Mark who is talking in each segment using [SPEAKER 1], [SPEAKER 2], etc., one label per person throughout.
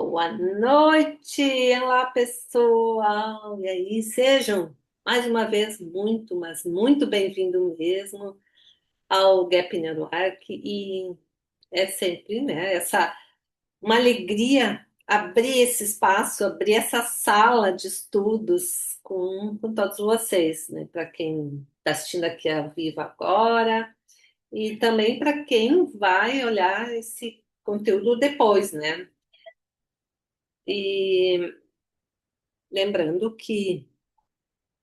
[SPEAKER 1] Boa noite, olá pessoal. E aí, sejam mais uma vez muito, mas muito bem-vindo mesmo ao Gap Network. E é sempre, né, uma alegria abrir esse espaço, abrir essa sala de estudos com todos vocês, né? Para quem está assistindo aqui ao vivo agora e também para quem vai olhar esse conteúdo depois, né? E lembrando que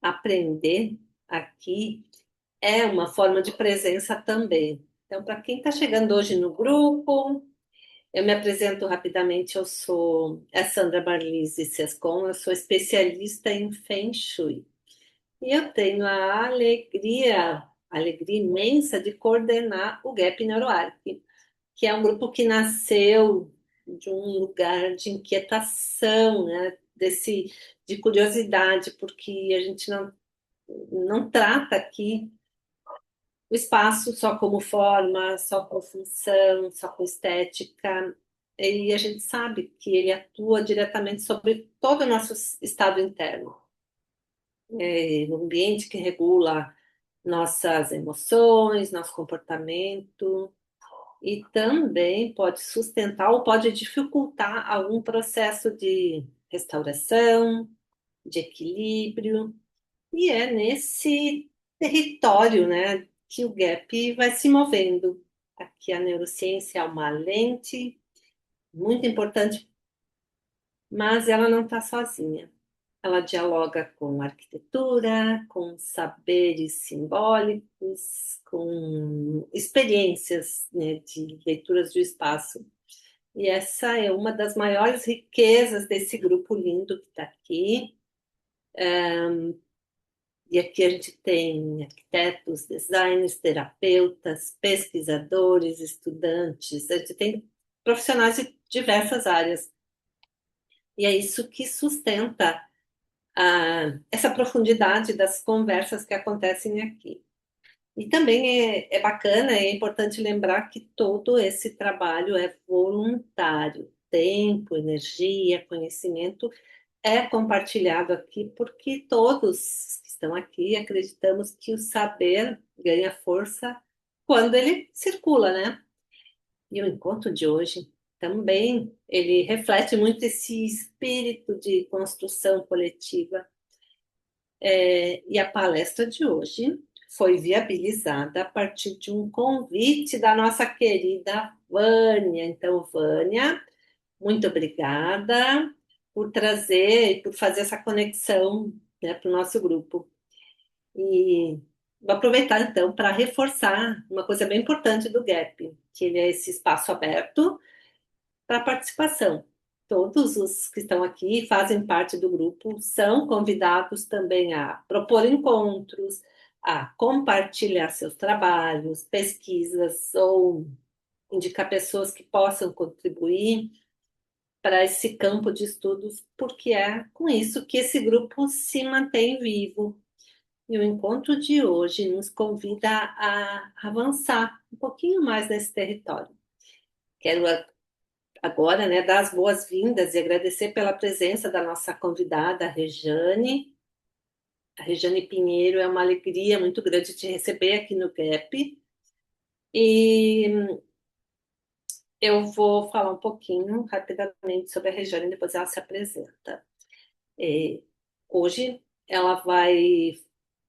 [SPEAKER 1] aprender aqui é uma forma de presença também. Então, para quem está chegando hoje no grupo, eu me apresento rapidamente. Eu sou a Sandra Barlise Sescon, eu sou especialista em Feng Shui. E eu tenho a alegria imensa de coordenar o Gap NeuroArc, que é um grupo que nasceu de um lugar de inquietação, né? De curiosidade, porque a gente não trata aqui o espaço só como forma, só com função, só com estética. E a gente sabe que ele atua diretamente sobre todo o nosso estado interno. É um ambiente que regula nossas emoções, nosso comportamento, e também pode sustentar ou pode dificultar algum processo de restauração, de equilíbrio. E é nesse território, né, que o GAP vai se movendo. Aqui a neurociência é uma lente muito importante, mas ela não está sozinha. Ela dialoga com arquitetura, com saberes simbólicos, com experiências, né, de leituras do espaço. E essa é uma das maiores riquezas desse grupo lindo que está aqui. E aqui a gente tem arquitetos, designers, terapeutas, pesquisadores, estudantes, a gente tem profissionais de diversas áreas. E é isso que sustenta essa profundidade das conversas que acontecem aqui. E também é bacana, é importante lembrar que todo esse trabalho é voluntário. Tempo, energia, conhecimento é compartilhado aqui porque todos que estão aqui acreditamos que o saber ganha força quando ele circula, né? E o encontro de hoje também, ele reflete muito esse espírito de construção coletiva. E a palestra de hoje foi viabilizada a partir de um convite da nossa querida Vânia. Então, Vânia, muito obrigada por trazer e por fazer essa conexão, né, para o nosso grupo. E vou aproveitar então para reforçar uma coisa bem importante do GAP, que ele é esse espaço aberto para participação. Todos os que estão aqui fazem parte do grupo, são convidados também a propor encontros, a compartilhar seus trabalhos, pesquisas ou indicar pessoas que possam contribuir para esse campo de estudos, porque é com isso que esse grupo se mantém vivo. E o encontro de hoje nos convida a avançar um pouquinho mais nesse território. Quero agora, né, dar as boas-vindas e agradecer pela presença da nossa convidada, a Rejane. A Rejane Pinheiro, é uma alegria muito grande te receber aqui no GAP. E eu vou falar um pouquinho, rapidamente, sobre a Rejane, depois ela se apresenta. É, hoje ela vai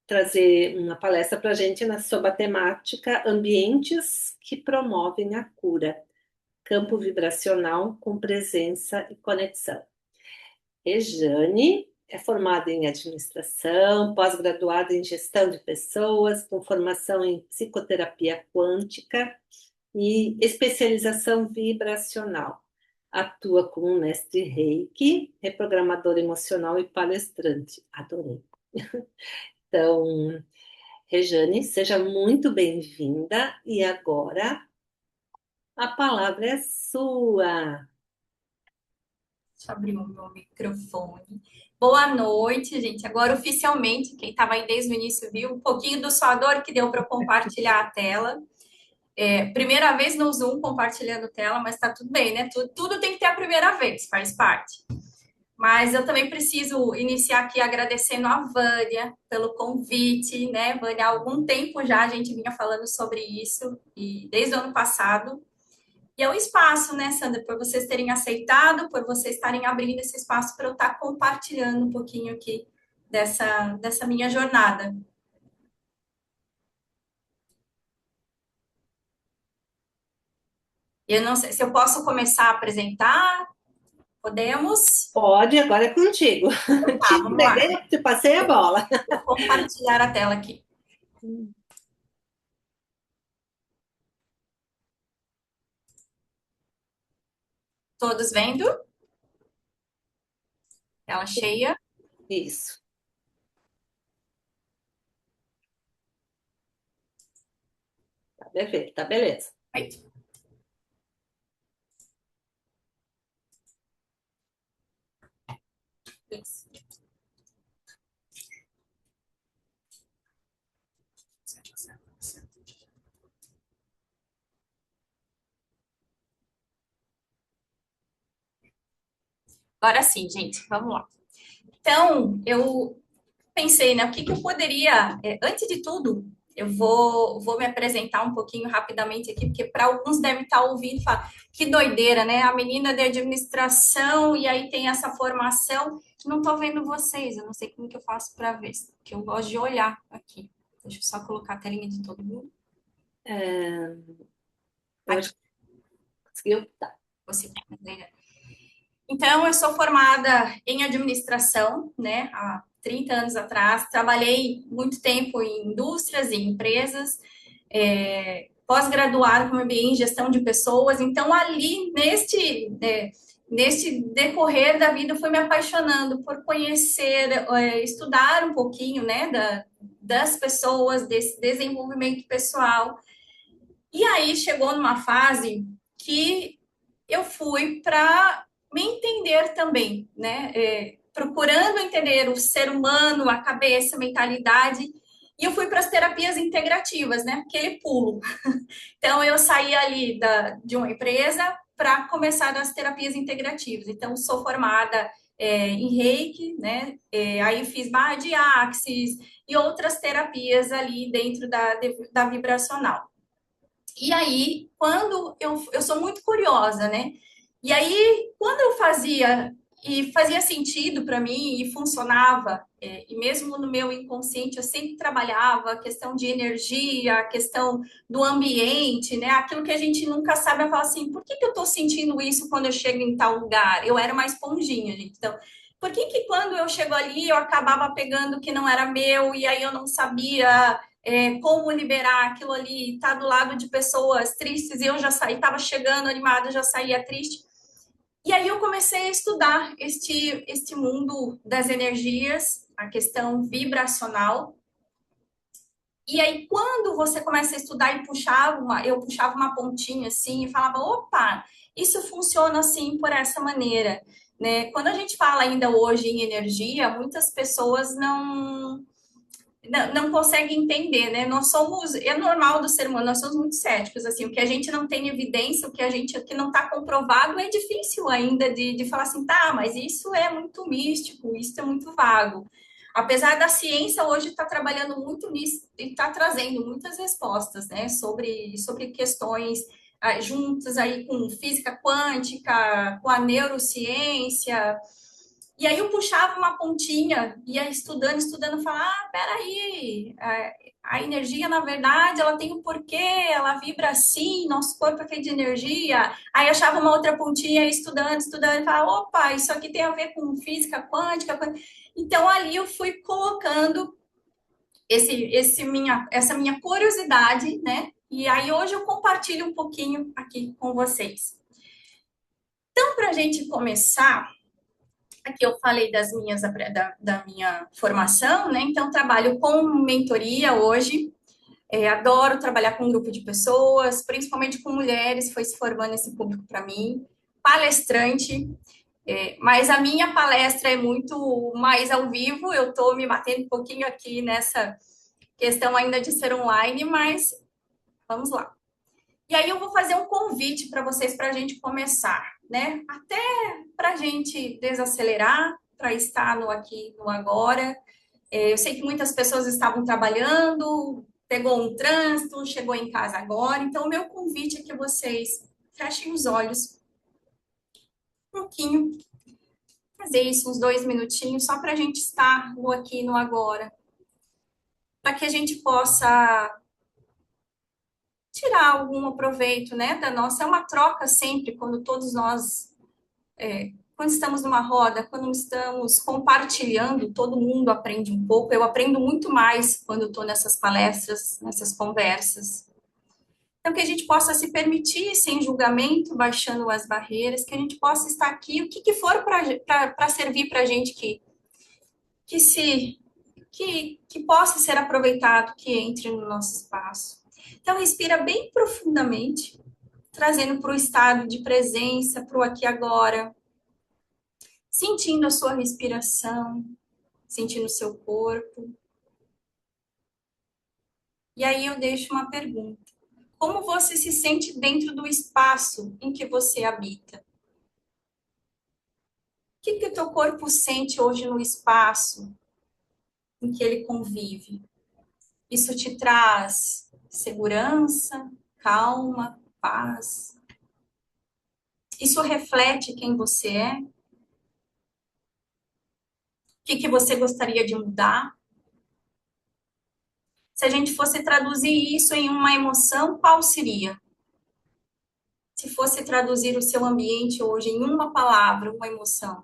[SPEAKER 1] trazer uma palestra para a gente sobre a temática Ambientes que promovem a cura, campo vibracional com presença e conexão. Rejane é formada em administração, pós-graduada em gestão de pessoas, com formação em psicoterapia quântica e especialização vibracional. Atua como mestre Reiki, reprogramador emocional e palestrante. Adorei. Então, Rejane, seja muito bem-vinda e agora a palavra é sua.
[SPEAKER 2] Deixa eu abrir o meu microfone. Boa noite, gente. Agora, oficialmente, quem estava aí desde o início viu um pouquinho do suador que deu para compartilhar a tela. Primeira vez no Zoom compartilhando tela, mas tá tudo bem, né? Tudo tem que ter a primeira vez, faz parte. Mas eu também preciso iniciar aqui agradecendo a Vânia pelo convite, né? Vânia, há algum tempo já a gente vinha falando sobre isso, e desde o ano passado. E é o espaço, né, Sandra, por vocês terem aceitado, por vocês estarem abrindo esse espaço para eu estar compartilhando um pouquinho aqui dessa minha jornada. Eu não sei se eu posso começar a apresentar. Podemos?
[SPEAKER 1] Pode, agora é contigo.
[SPEAKER 2] Tá,
[SPEAKER 1] Te
[SPEAKER 2] vamos lá.
[SPEAKER 1] entreguei, te passei a bola.
[SPEAKER 2] Vou compartilhar a tela aqui. Todos vendo? Tela cheia.
[SPEAKER 1] Isso. Tá perfeito, tá beleza.
[SPEAKER 2] Feito. Isso. Agora sim, gente, vamos lá. Então, eu pensei, né, o que eu poderia, antes de tudo, eu vou me apresentar um pouquinho rapidamente aqui, porque para alguns devem estar ouvindo e falar, que doideira, né? A menina de administração e aí tem essa formação. Não estou vendo vocês, eu não sei como que eu faço para ver, porque eu gosto de olhar aqui. Deixa eu só colocar a telinha de todo mundo.
[SPEAKER 1] É, eu
[SPEAKER 2] Aqui,
[SPEAKER 1] acho que conseguiu. Tá.
[SPEAKER 2] você. Então, eu sou formada em administração, né, há 30 anos atrás. Trabalhei muito tempo em indústrias e empresas, pós-graduada com MBA em gestão de pessoas. Então, ali, neste decorrer da vida, eu fui me apaixonando por conhecer, estudar um pouquinho, né, das pessoas, desse desenvolvimento pessoal. E aí, chegou numa fase que eu fui para me entender também, né? Procurando entender o ser humano, a cabeça, a mentalidade. E eu fui para as terapias integrativas, né? Aquele pulo. Então, eu saí ali de uma empresa para começar as terapias integrativas. Então, sou formada em Reiki, né? Aí fiz barra de axis e outras terapias ali dentro da vibracional. E aí, quando eu sou muito curiosa, né? E aí, quando eu fazia e fazia sentido para mim e funcionava, e mesmo no meu inconsciente eu sempre trabalhava a questão de energia, a questão do ambiente, né? Aquilo que a gente nunca sabe, eu falo assim, por que que eu estou sentindo isso quando eu chego em tal lugar? Eu era uma esponjinha, gente. Então, por que que quando eu chego ali eu acabava pegando o que não era meu e aí eu não sabia como liberar aquilo ali, estar do lado de pessoas tristes, e eu já saí, estava chegando animada, já saía triste. E aí eu comecei a estudar este mundo das energias, a questão vibracional. E aí, quando você começa a estudar e eu puxava uma pontinha assim e falava, opa, isso funciona assim por essa maneira. Né? Quando a gente fala ainda hoje em energia, muitas pessoas não consegue entender, né? Nós somos, é normal do ser humano, nós somos muito céticos, assim, o que a gente não tem evidência, que não está comprovado, é difícil ainda de falar assim, tá, mas isso é muito místico, isso é muito vago. Apesar da ciência hoje estar trabalhando muito nisso e está trazendo muitas respostas, né, sobre questões juntas aí com física quântica, com a neurociência. E aí eu puxava uma pontinha, ia estudando, estudando, falar, peraí, a energia, na verdade, ela tem um porquê, ela vibra assim, nosso corpo é feito de energia. Aí achava uma outra pontinha, estudando, estudando, e falava, opa, isso aqui tem a ver com física quântica. Então, ali eu fui colocando essa minha curiosidade, né? E aí hoje eu compartilho um pouquinho aqui com vocês. Então, para a gente começar, aqui eu falei da minha formação, né? Então, trabalho com mentoria hoje. Adoro trabalhar com um grupo de pessoas, principalmente com mulheres, foi se formando esse público para mim. Palestrante, mas a minha palestra é muito mais ao vivo, eu estou me batendo um pouquinho aqui nessa questão ainda de ser online, mas vamos lá. E aí eu vou fazer um convite para vocês para a gente começar, né? Até para a gente desacelerar, para estar no aqui, no agora. Eu sei que muitas pessoas estavam trabalhando, pegou um trânsito, chegou em casa agora. Então, o meu convite é que vocês fechem os olhos um pouquinho, fazer isso uns 2 minutinhos, só para a gente estar no aqui, no agora, para que a gente possa tirar algum proveito, né, da nossa. É uma troca sempre, quando todos nós, quando estamos numa roda, quando estamos compartilhando, todo mundo aprende um pouco. Eu aprendo muito mais quando estou nessas palestras, nessas conversas. Então, que a gente possa se permitir, sem julgamento, baixando as barreiras, que a gente possa estar aqui, o que, que for para servir para a gente que se que possa ser aproveitado, que entre no nosso espaço. Então, respira bem profundamente, trazendo para o estado de presença, para o aqui e agora, sentindo a sua respiração, sentindo o seu corpo. E aí eu deixo uma pergunta. Como você se sente dentro do espaço em que você habita? O que o teu corpo sente hoje no espaço em que ele convive? Isso te traz segurança, calma, paz? Isso reflete quem você é? O que você gostaria de mudar? Se a gente fosse traduzir isso em uma emoção, qual seria? Se fosse traduzir o seu ambiente hoje em uma palavra, uma emoção.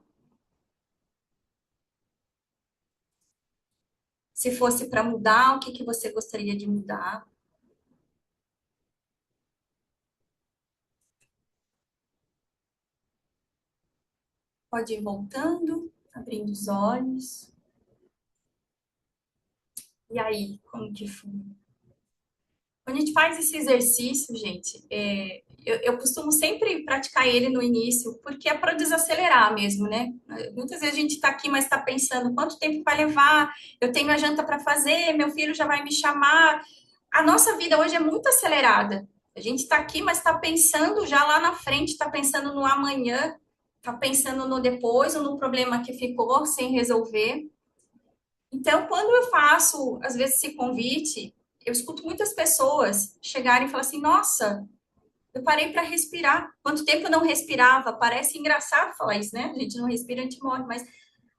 [SPEAKER 2] Se fosse para mudar, o que você gostaria de mudar? Pode ir voltando, abrindo os olhos. E aí, como que foi? Quando a gente faz esse exercício, gente, eu costumo sempre praticar ele no início, porque é para desacelerar mesmo, né? Muitas vezes a gente está aqui, mas está pensando quanto tempo vai levar, eu tenho a janta para fazer, meu filho já vai me chamar. A nossa vida hoje é muito acelerada. A gente está aqui, mas está pensando já lá na frente, está pensando no amanhã, está pensando no depois ou no problema que ficou sem resolver. Então, quando eu faço, às vezes, esse convite, eu escuto muitas pessoas chegarem e falar assim: nossa, eu parei para respirar. Quanto tempo eu não respirava? Parece engraçado falar isso, né? A gente não respira, a gente morre, mas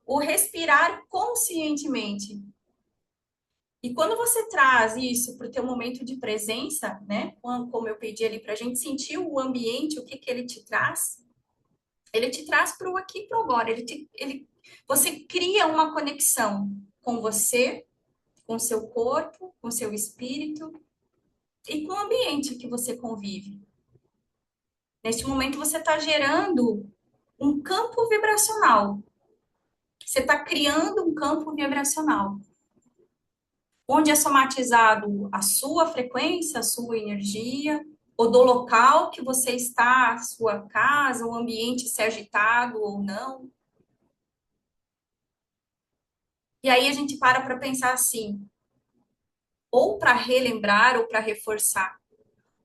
[SPEAKER 2] o respirar conscientemente. E quando você traz isso para o teu momento de presença, né? Como eu pedi ali para a gente sentir o ambiente, o que que ele te traz? Ele te traz para o aqui e para o agora. Você cria uma conexão com você, com seu corpo, com seu espírito e com o ambiente que você convive. Neste momento, você está gerando um campo vibracional. Você está criando um campo vibracional, onde é somatizado a sua frequência, a sua energia, ou do local que você está, a sua casa, o ambiente se agitado ou não. E aí a gente para pensar assim, ou para relembrar ou para reforçar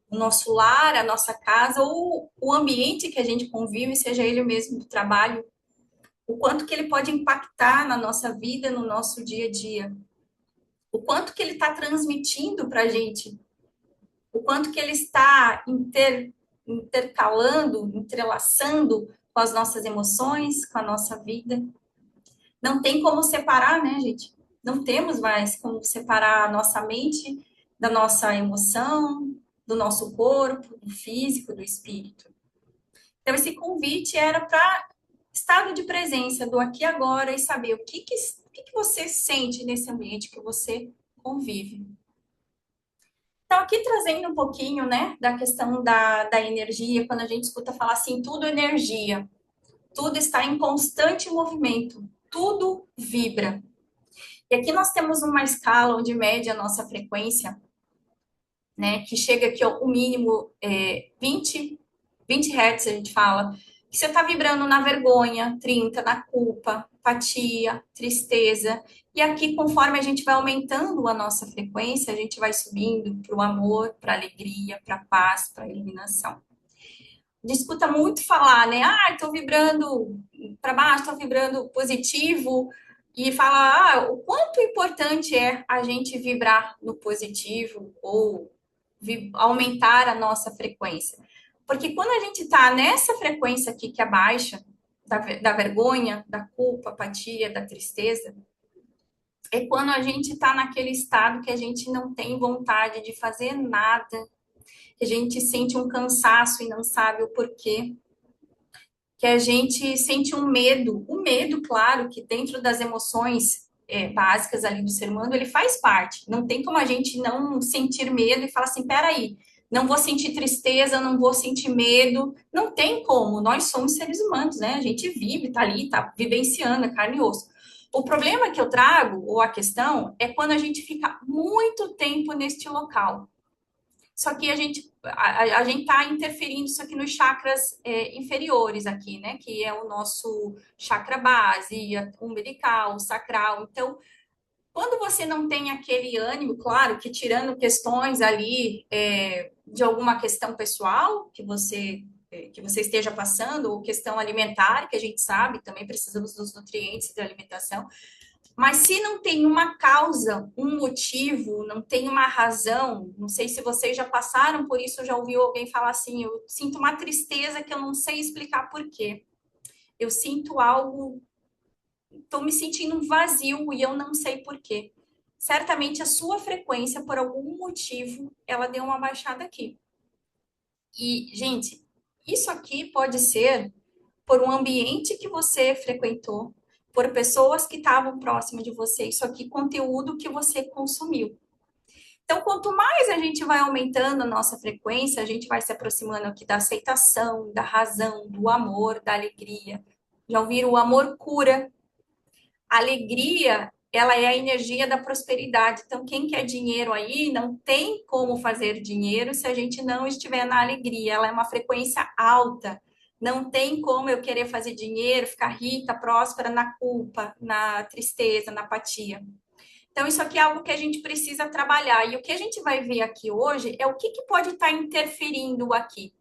[SPEAKER 2] o nosso lar, a nossa casa, ou o ambiente que a gente convive, seja ele mesmo do trabalho, o quanto que ele pode impactar na nossa vida, no nosso dia a dia, o quanto que ele está transmitindo para a gente, o quanto que ele está intercalando, entrelaçando com as nossas emoções, com a nossa vida. Não tem como separar, né, gente? Não temos mais como separar a nossa mente da nossa emoção, do nosso corpo, do físico, do espírito. Então, esse convite era para estado de presença do aqui e agora e saber o que você sente nesse ambiente que você convive. Então, aqui trazendo um pouquinho, né, da questão da energia, quando a gente escuta falar assim, tudo energia, tudo está em constante movimento, tudo vibra. E aqui nós temos uma escala onde mede a nossa frequência, né, que chega aqui ao mínimo 20 Hz, a gente fala, que você está vibrando na vergonha, 30, na culpa, apatia, tristeza. E aqui, conforme a gente vai aumentando a nossa frequência, a gente vai subindo para o amor, para a alegria, para a paz, para a iluminação. A gente escuta muito falar, né? Ah, estou vibrando para baixo, estou vibrando positivo. E fala, o quanto importante é a gente vibrar no positivo ou aumentar a nossa frequência. Porque quando a gente está nessa frequência aqui que é baixa, da vergonha, da culpa, apatia, da tristeza, é quando a gente está naquele estado que a gente não tem vontade de fazer nada, que a gente sente um cansaço e não sabe o porquê, que a gente sente um medo, claro, que dentro das emoções básicas ali do ser humano, ele faz parte. Não tem como a gente não sentir medo e falar assim, peraí, não vou sentir tristeza, não vou sentir medo. Não tem como, nós somos seres humanos, né? A gente vive, tá ali, tá vivenciando, é carne e osso. O problema que eu trago, ou a questão, é quando a gente fica muito tempo neste local. Só que a gente está interferindo isso aqui nos chakras inferiores aqui, né? Que é o nosso chakra base, umbilical, sacral. Então, quando você não tem aquele ânimo, claro, que tirando questões ali de alguma questão pessoal que você esteja passando, ou questão alimentar, que a gente sabe, também precisamos dos nutrientes da alimentação. Mas se não tem uma causa, um motivo, não tem uma razão, não sei se vocês já passaram por isso, já ouviu alguém falar assim, eu sinto uma tristeza que eu não sei explicar por quê. Eu sinto algo, estou me sentindo um vazio e eu não sei por quê. Certamente a sua frequência, por algum motivo, ela deu uma baixada aqui. E, gente, isso aqui pode ser por um ambiente que você frequentou, por pessoas que estavam próximas de você, isso aqui, conteúdo que você consumiu. Então, quanto mais a gente vai aumentando a nossa frequência, a gente vai se aproximando aqui da aceitação, da razão, do amor, da alegria. Já ouviram? O amor cura. A alegria, ela é a energia da prosperidade. Então, quem quer dinheiro aí, não tem como fazer dinheiro se a gente não estiver na alegria. Ela é uma frequência alta. Não tem como eu querer fazer dinheiro, ficar rica, próspera na culpa, na tristeza, na apatia. Então, isso aqui é algo que a gente precisa trabalhar. E o que a gente vai ver aqui hoje é o que pode estar interferindo aqui.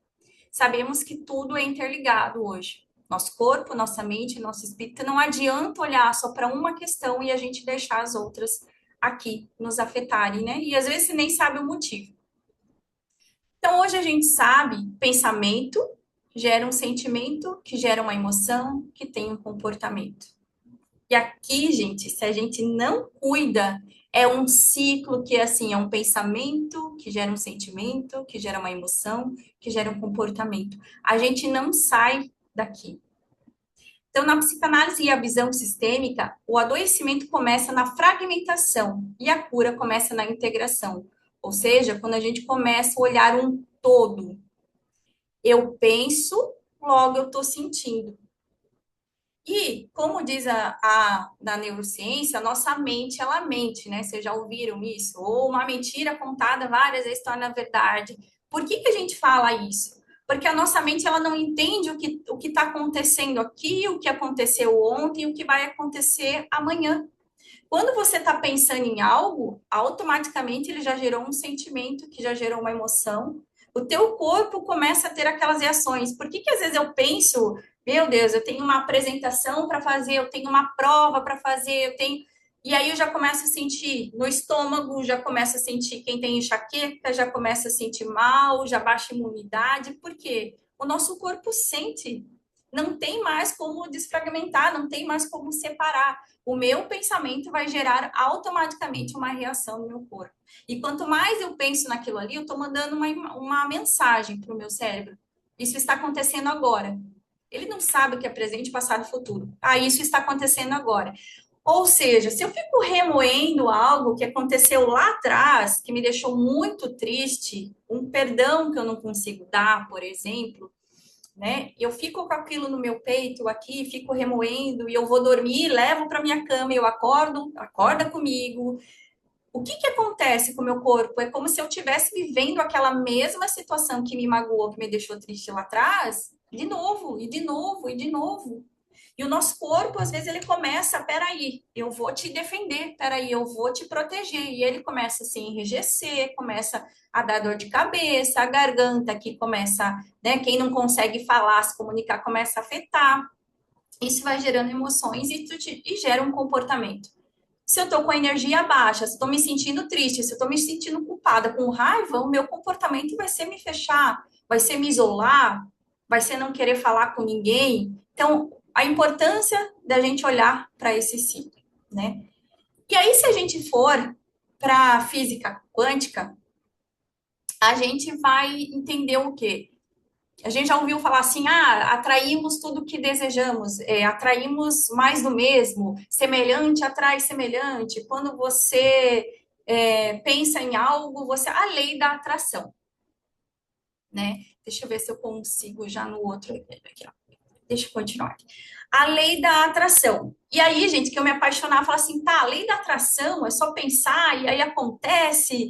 [SPEAKER 2] Sabemos que tudo é interligado hoje. Nosso corpo, nossa mente, nosso espírito. Não adianta olhar só para uma questão e a gente deixar as outras aqui nos afetarem, né? E às vezes você nem sabe o motivo. Então, hoje a gente sabe, pensamento gera um sentimento, que gera uma emoção, que tem um comportamento. E aqui, gente, se a gente não cuida, é um ciclo que, assim, é um pensamento que gera um sentimento, que gera uma emoção, que gera um comportamento. A gente não sai daqui. Então, na psicanálise e a visão sistêmica, o adoecimento começa na fragmentação e a cura começa na integração. Ou seja, quando a gente começa a olhar um todo. Eu penso, logo eu estou sentindo. E, como diz na neurociência, a nossa mente, ela mente, né? Vocês já ouviram isso? Ou uma mentira contada várias vezes torna verdade. Por que a gente fala isso? Porque a nossa mente, ela não entende o que está acontecendo aqui, o que aconteceu ontem, o que vai acontecer amanhã. Quando você está pensando em algo, automaticamente ele já gerou um sentimento, que já gerou uma emoção. O teu corpo começa a ter aquelas reações. Por que às vezes eu penso, meu Deus, eu tenho uma apresentação para fazer, eu tenho uma prova para fazer, eu tenho. E aí eu já começo a sentir no estômago, já começo a sentir quem tem enxaqueca, já começa a sentir mal, já baixa a imunidade. Por quê? O nosso corpo sente. Não tem mais como desfragmentar, não tem mais como separar. O meu pensamento vai gerar automaticamente uma reação no meu corpo. E quanto mais eu penso naquilo ali, eu estou mandando uma mensagem para o meu cérebro. Isso está acontecendo agora. Ele não sabe o que é presente, passado e futuro. Ah, isso está acontecendo agora. Ou seja, se eu fico remoendo algo que aconteceu lá atrás, que me deixou muito triste, um perdão que eu não consigo dar, por exemplo, né? Eu fico com aquilo no meu peito aqui, fico remoendo e eu vou dormir, levo para minha cama, eu acordo, acorda comigo. O que acontece com o meu corpo? É como se eu estivesse vivendo aquela mesma situação que me magoou, que me deixou triste lá atrás, de novo, e de novo, e de novo. E o nosso corpo, às vezes, ele começa, peraí, eu vou te defender, peraí, eu vou te proteger. E ele começa a se enrijecer, começa a dar dor de cabeça, a garganta que começa, né? Quem não consegue falar, se comunicar, começa a afetar. Isso vai gerando emoções e gera um comportamento. Se eu estou com a energia baixa, se estou me sentindo triste, se eu estou me sentindo culpada, com raiva, o meu comportamento vai ser me fechar, vai ser me isolar, vai ser não querer falar com ninguém. Então, a importância da gente olhar para esse ciclo, né? E aí, se a gente for para a física quântica, a gente vai entender o quê? A gente já ouviu falar assim, atraímos tudo que desejamos, atraímos mais do mesmo, semelhante atrai semelhante. Quando você pensa em algo, a lei da atração, né? Deixa eu ver se eu consigo já no outro aqui, ó. Deixa eu continuar aqui. A lei da atração. E aí, gente, que eu me apaixonava, falava assim, tá, a lei da atração é só pensar e aí acontece,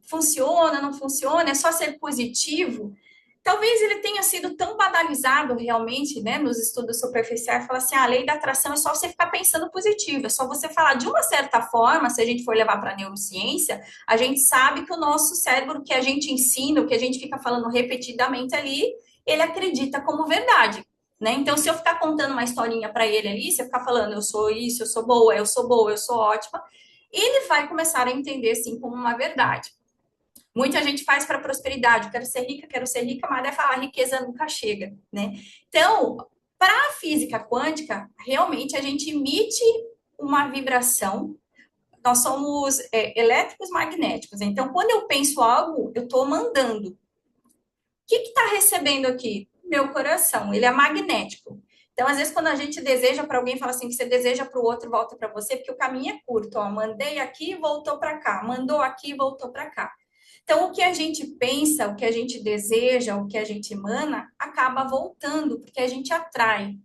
[SPEAKER 2] funciona, não funciona, é só ser positivo. Talvez ele tenha sido tão banalizado realmente, né, nos estudos superficiais, falar assim, a lei da atração é só você ficar pensando positivo, é só você falar de uma certa forma, se a gente for levar para a neurociência, a gente sabe que o nosso cérebro, o que a gente ensina, o que a gente fica falando repetidamente ali, ele acredita como verdade. Né? Então, se eu ficar contando uma historinha para ele ali, se eu ficar falando, eu sou isso, eu sou boa, eu sou boa, eu sou ótima, ele vai começar a entender, sim, como uma verdade. Muita gente faz para prosperidade, quero ser rica, mas deve falar, riqueza nunca chega, né? Então, para a física quântica, realmente a gente emite uma vibração, nós somos elétricos magnéticos, então quando eu penso algo, eu estou mandando. O que está recebendo aqui? Meu coração, ele é magnético. Então, às vezes, quando a gente deseja para alguém, fala assim, que você deseja para o outro, volta para você, porque o caminho é curto, ó, mandei aqui, voltou para cá, mandou aqui, voltou para cá. Então, o que a gente pensa, o que a gente deseja, o que a gente emana, acaba voltando, porque a gente atrai.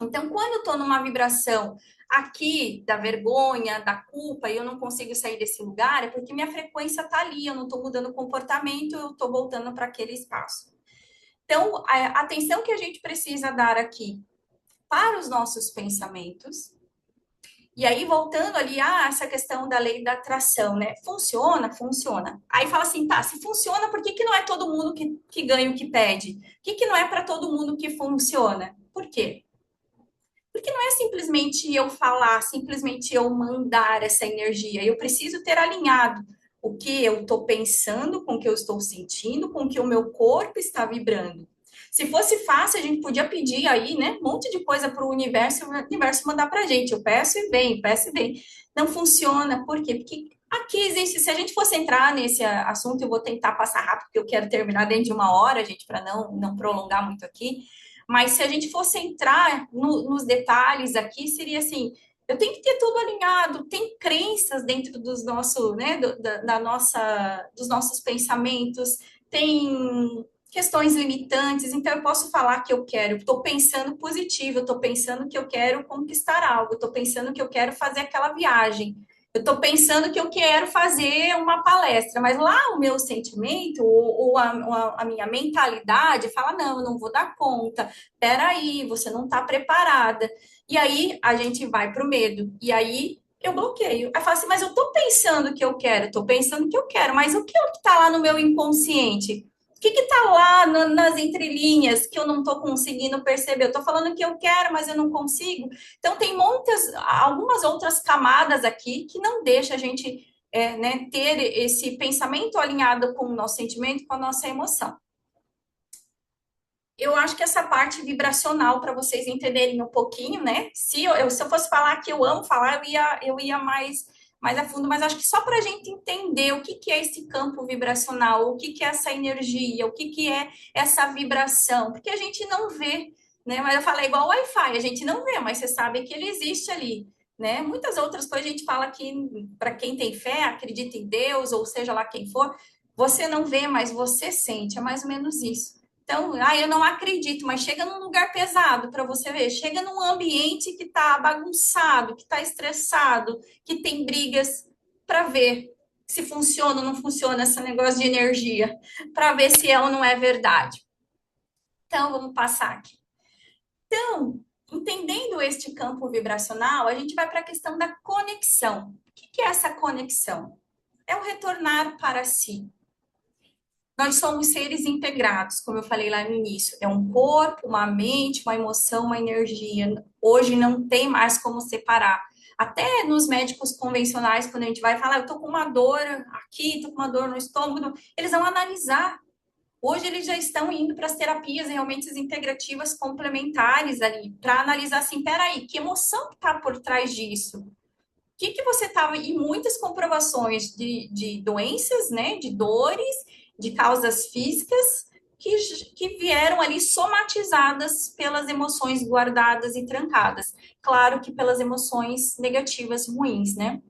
[SPEAKER 2] Então, quando eu estou numa vibração aqui da vergonha, da culpa, e eu não consigo sair desse lugar, é porque minha frequência está ali, eu não estou mudando o comportamento, eu estou voltando para aquele espaço. Então, a atenção que a gente precisa dar aqui para os nossos pensamentos. E aí, voltando ali, essa questão da lei da atração, né? Funciona? Funciona. Aí fala assim, tá, se funciona, por que, que não é todo mundo que ganha o que pede? Por que, que não é para todo mundo que funciona? Por quê? Porque não é simplesmente eu falar, simplesmente eu mandar essa energia. Eu preciso ter alinhado o que eu estou pensando com o que eu estou sentindo, com o que o meu corpo está vibrando. Se fosse fácil, a gente podia pedir aí, né, um monte de coisa para o universo mandar para a gente. Eu peço e vem, peço e vem. Não funciona. Por quê? Porque aqui existe, se a gente fosse entrar nesse assunto, eu vou tentar passar rápido, porque eu quero terminar dentro de uma hora, gente, para não prolongar muito aqui. Mas se a gente fosse entrar nos detalhes aqui, seria assim: eu tenho que ter tudo alinhado, tem crenças dentro dos nossos, né, dos nossos pensamentos, tem questões limitantes, então eu posso falar que eu quero, estou pensando positivo, estou pensando que eu quero conquistar algo, estou pensando que eu quero fazer aquela viagem, eu estou pensando que eu quero fazer uma palestra, mas lá o meu sentimento ou a minha mentalidade fala, não, eu não vou dar conta, peraí, você não está preparada. E aí a gente vai para o medo, e aí eu bloqueio. Aí fala assim, mas eu estou pensando que eu quero, estou pensando que eu quero, mas o que está lá no meu inconsciente? O que está lá nas entrelinhas que eu não estou conseguindo perceber? Eu estou falando que eu quero, mas eu não consigo. Então, tem algumas outras camadas aqui que não deixa a gente né, ter esse pensamento alinhado com o nosso sentimento, com a nossa emoção. Eu acho que essa parte vibracional, para vocês entenderem um pouquinho, né? Se eu fosse falar que eu amo falar, eu ia mais a fundo, mas acho que só para a gente entender o que é esse campo vibracional, o que é essa energia, o que é essa vibração, porque a gente não vê, né? Mas eu falei igual Wi-Fi, a gente não vê, mas você sabe que ele existe ali, né? Muitas outras coisas a gente fala que para quem tem fé, acredita em Deus, ou seja lá quem for, você não vê, mas você sente, é mais ou menos isso. Então, eu não acredito, mas chega num lugar pesado para você ver, chega num ambiente que está bagunçado, que está estressado, que tem brigas, para ver se funciona ou não funciona esse negócio de energia, para ver se é ou não é verdade. Então, vamos passar aqui. Então, entendendo este campo vibracional, a gente vai para a questão da conexão. O que é essa conexão? É o retornar para si. Nós somos seres integrados, como eu falei lá no início. É um corpo, uma mente, uma emoção, uma energia. Hoje não tem mais como separar. Até nos médicos convencionais, quando a gente vai falar, eu tô com uma dor aqui, tô com uma dor no estômago, eles vão analisar. Hoje eles já estão indo para as terapias realmente integrativas complementares ali, para analisar assim, peraí, que emoção que está por trás disso? O que você estava, e muitas comprovações de doenças, né, de dores, de causas físicas, que vieram ali somatizadas pelas emoções guardadas e trancadas. Claro que pelas emoções negativas ruins, né?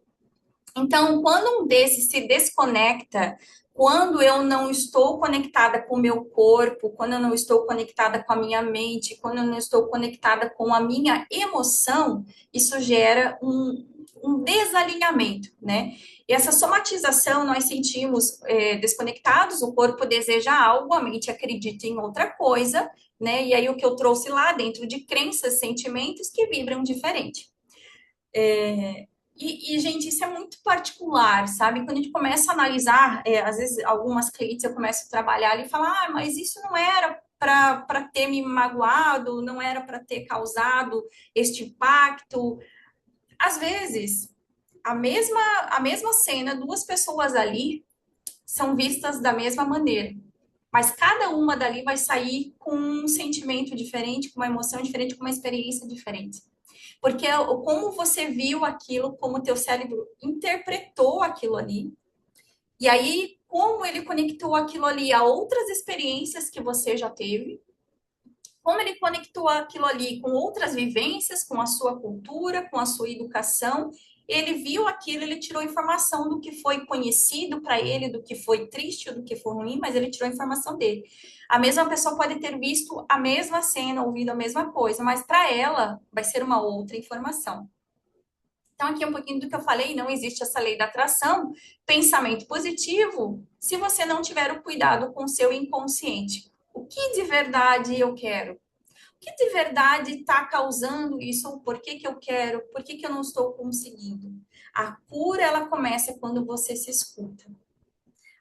[SPEAKER 2] Então, quando um desses se desconecta, quando eu não estou conectada com o meu corpo, quando eu não estou conectada com a minha mente, quando eu não estou conectada com a minha emoção, isso gera um desalinhamento, né? E essa somatização nós sentimos desconectados, o corpo deseja algo, a mente acredita em outra coisa, né? E aí o que eu trouxe lá dentro de crenças, sentimentos que vibram diferente. Gente, isso é muito particular, sabe? Quando a gente começa a analisar, às vezes algumas clientes eu começo a trabalhar ali e falar, mas isso não era para ter me magoado, não era para ter causado este impacto. Às vezes, a mesma cena, duas pessoas ali são vistas da mesma maneira, mas cada uma dali vai sair com um sentimento diferente, com uma emoção diferente, com uma experiência diferente. Porque como você viu aquilo, como o teu cérebro interpretou aquilo ali, e aí como ele conectou aquilo ali a outras experiências que você já teve, como ele conectou aquilo ali com outras vivências, com a sua cultura, com a sua educação, ele viu aquilo, ele tirou informação do que foi conhecido para ele, do que foi triste, do que foi ruim, mas ele tirou a informação dele. A mesma pessoa pode ter visto a mesma cena, ouvido a mesma coisa, mas para ela vai ser uma outra informação. Então, aqui é um pouquinho do que eu falei, não existe essa lei da atração, pensamento positivo, se você não tiver o cuidado com o seu inconsciente. O que de verdade eu quero? O que de verdade está causando isso? Por que eu quero? Por que eu não estou conseguindo? A cura, ela começa quando você se escuta.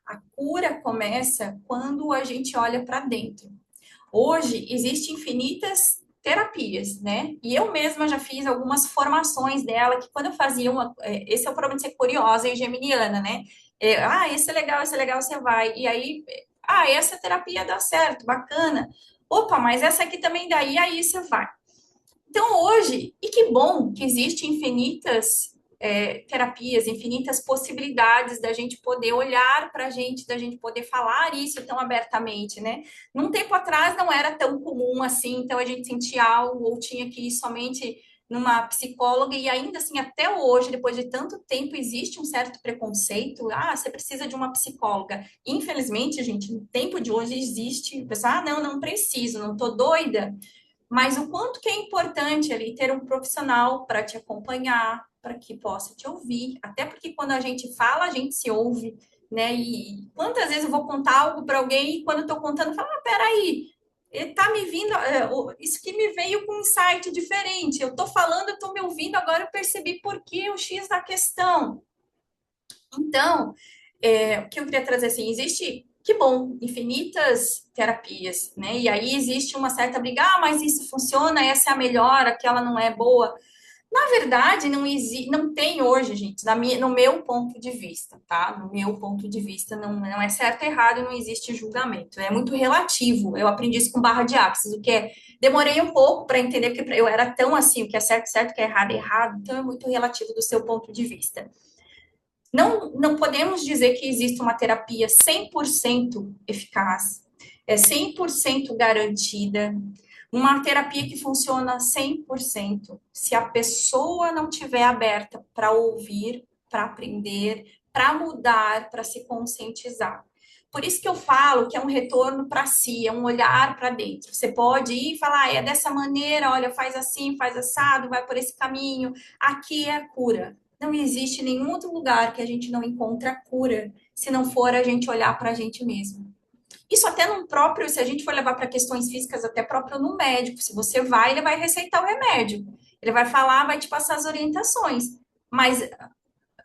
[SPEAKER 2] A cura começa quando a gente olha para dentro. Hoje, existem infinitas terapias, né? E eu mesma já fiz algumas formações dela, que quando eu fazia esse é o problema de ser curiosa e geminiana, né? Esse é legal, você vai. E aí, essa terapia dá certo, bacana. Opa, mas essa aqui também dá, e aí você vai. Então, hoje, e que bom que existem infinitas terapias, infinitas possibilidades da gente poder olhar para a gente, da gente poder falar isso tão abertamente, né? Num tempo atrás não era tão comum assim, então a gente sentia algo ou tinha que ir somente numa psicóloga e ainda assim até hoje, depois de tanto tempo, existe um certo preconceito. Você precisa de uma psicóloga. Infelizmente, gente, no tempo de hoje existe, pessoal, não preciso, não tô doida. Mas o quanto que é importante ali ter um profissional para te acompanhar, para que possa te ouvir, até porque quando a gente fala, a gente se ouve, né? E quantas vezes eu vou contar algo para alguém e quando eu estou contando, eu falo, peraí, tá me vindo, isso que me veio com um insight diferente. Eu estou falando, eu estou me ouvindo, agora eu percebi por que o X da questão. Então, o que eu queria trazer assim, existe, que bom, infinitas terapias, né? E aí existe uma certa briga, mas isso funciona, essa é a melhor, aquela não é boa. Na verdade, não existe, não tem hoje, gente, no meu ponto de vista, tá? No meu ponto de vista, não é certo ou errado, não existe julgamento. É muito relativo. Eu aprendi isso com barra de ápices, o que é. Demorei um pouco para entender, porque eu era tão assim, o que é certo, certo, o que é errado, errado. Então, é muito relativo do seu ponto de vista. Não podemos dizer que existe uma terapia 100% eficaz, 100% garantida, uma terapia que funciona 100%, se a pessoa não estiver aberta para ouvir, para aprender, para mudar, para se conscientizar. Por isso que eu falo que é um retorno para si, é um olhar para dentro. Você pode ir e falar, é dessa maneira, olha, faz assim, faz assado, vai por esse caminho, aqui é a cura. Não existe nenhum outro lugar que a gente não encontra cura, se não for a gente olhar para a gente mesmo. Isso até num próprio, se a gente for levar para questões físicas, até próprio no médico. Se você vai, ele vai receitar o remédio. Ele vai falar, vai te passar as orientações. Mas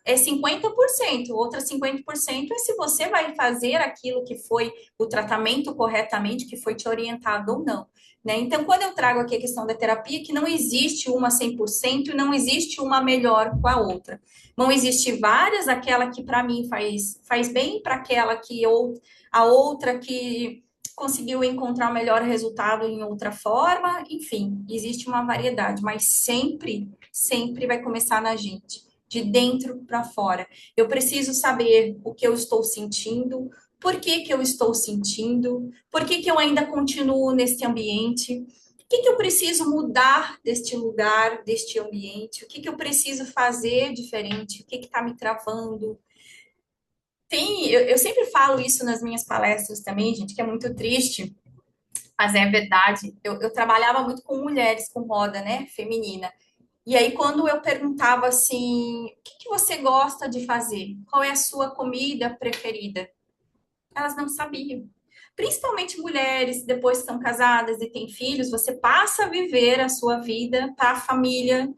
[SPEAKER 2] é 50%, outra 50% é se você vai fazer aquilo que foi o tratamento corretamente, que foi te orientado ou não. Né? Então, quando eu trago aqui a questão da terapia, que não existe uma 100% e não existe uma melhor com a outra. Vão existir várias, aquela que para mim faz bem, para aquela que a outra que conseguiu encontrar o melhor resultado em outra forma, enfim, existe uma variedade, mas sempre vai começar na gente de dentro para fora. Eu preciso saber o que eu estou sentindo, por que que eu estou sentindo, por que que eu ainda continuo neste ambiente, o que que eu preciso mudar deste lugar, deste ambiente, o que que eu preciso fazer diferente, o que que está me travando. Eu sempre falo isso nas minhas palestras também, gente, que é muito triste, mas é verdade. Eu trabalhava muito com mulheres com roda, né, feminina. E aí, quando eu perguntava assim, o que que você gosta de fazer? Qual é a sua comida preferida? Elas não sabiam. Principalmente mulheres, depois que são casadas e têm filhos, você passa a viver a sua vida para a família.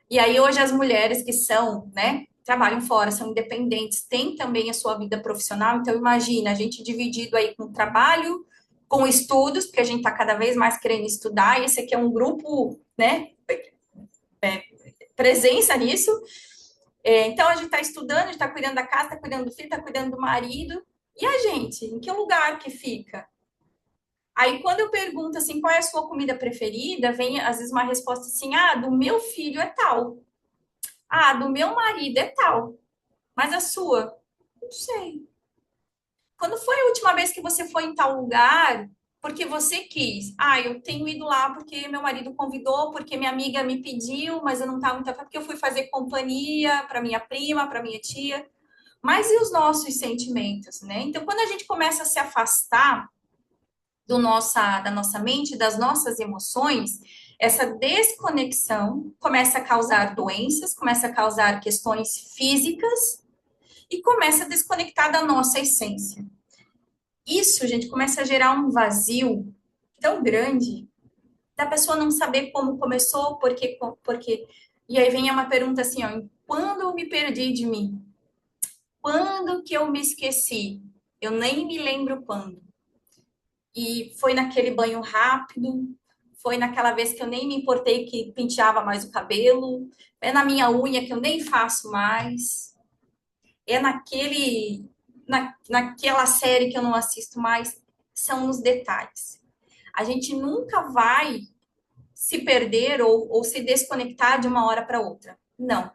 [SPEAKER 2] E aí, hoje, as mulheres que são, né, trabalham fora, são independentes, têm também a sua vida profissional. Então, imagina, a gente dividido aí com trabalho, com estudos, porque a gente está cada vez mais querendo estudar, e esse aqui é um grupo, né, presença nisso. Então, a gente está estudando, a gente está cuidando da casa, está cuidando do filho, está cuidando do marido. E a gente, em que lugar que fica? Aí, quando eu pergunto assim, qual é a sua comida preferida, vem às vezes uma resposta assim, ah, do meu filho é tal. Ah, do meu marido é tal. Mas a sua? Não sei. Quando foi a última vez que você foi em tal lugar porque você quis? Ah, eu tenho ido lá porque meu marido convidou, porque minha amiga me pediu, mas eu não estava muito afim, porque eu fui fazer companhia para minha prima, para minha tia. Mas e os nossos sentimentos, né? Então, quando a gente começa a se afastar da nossa mente, das nossas emoções, essa desconexão começa a causar doenças, começa a causar questões físicas e começa a desconectar da nossa essência. Isso, gente, começa a gerar um vazio tão grande da pessoa não saber como começou, porque. E aí vem uma pergunta assim, ó, quando eu me perdi de mim? Quando que eu me esqueci? Eu nem me lembro quando. E foi naquele banho rápido, foi naquela vez que eu nem me importei que penteava mais o cabelo, é na minha unha que eu nem faço mais, é naquela série que eu não assisto mais, são os detalhes. A gente nunca vai se perder ou se desconectar de uma hora para outra. Não.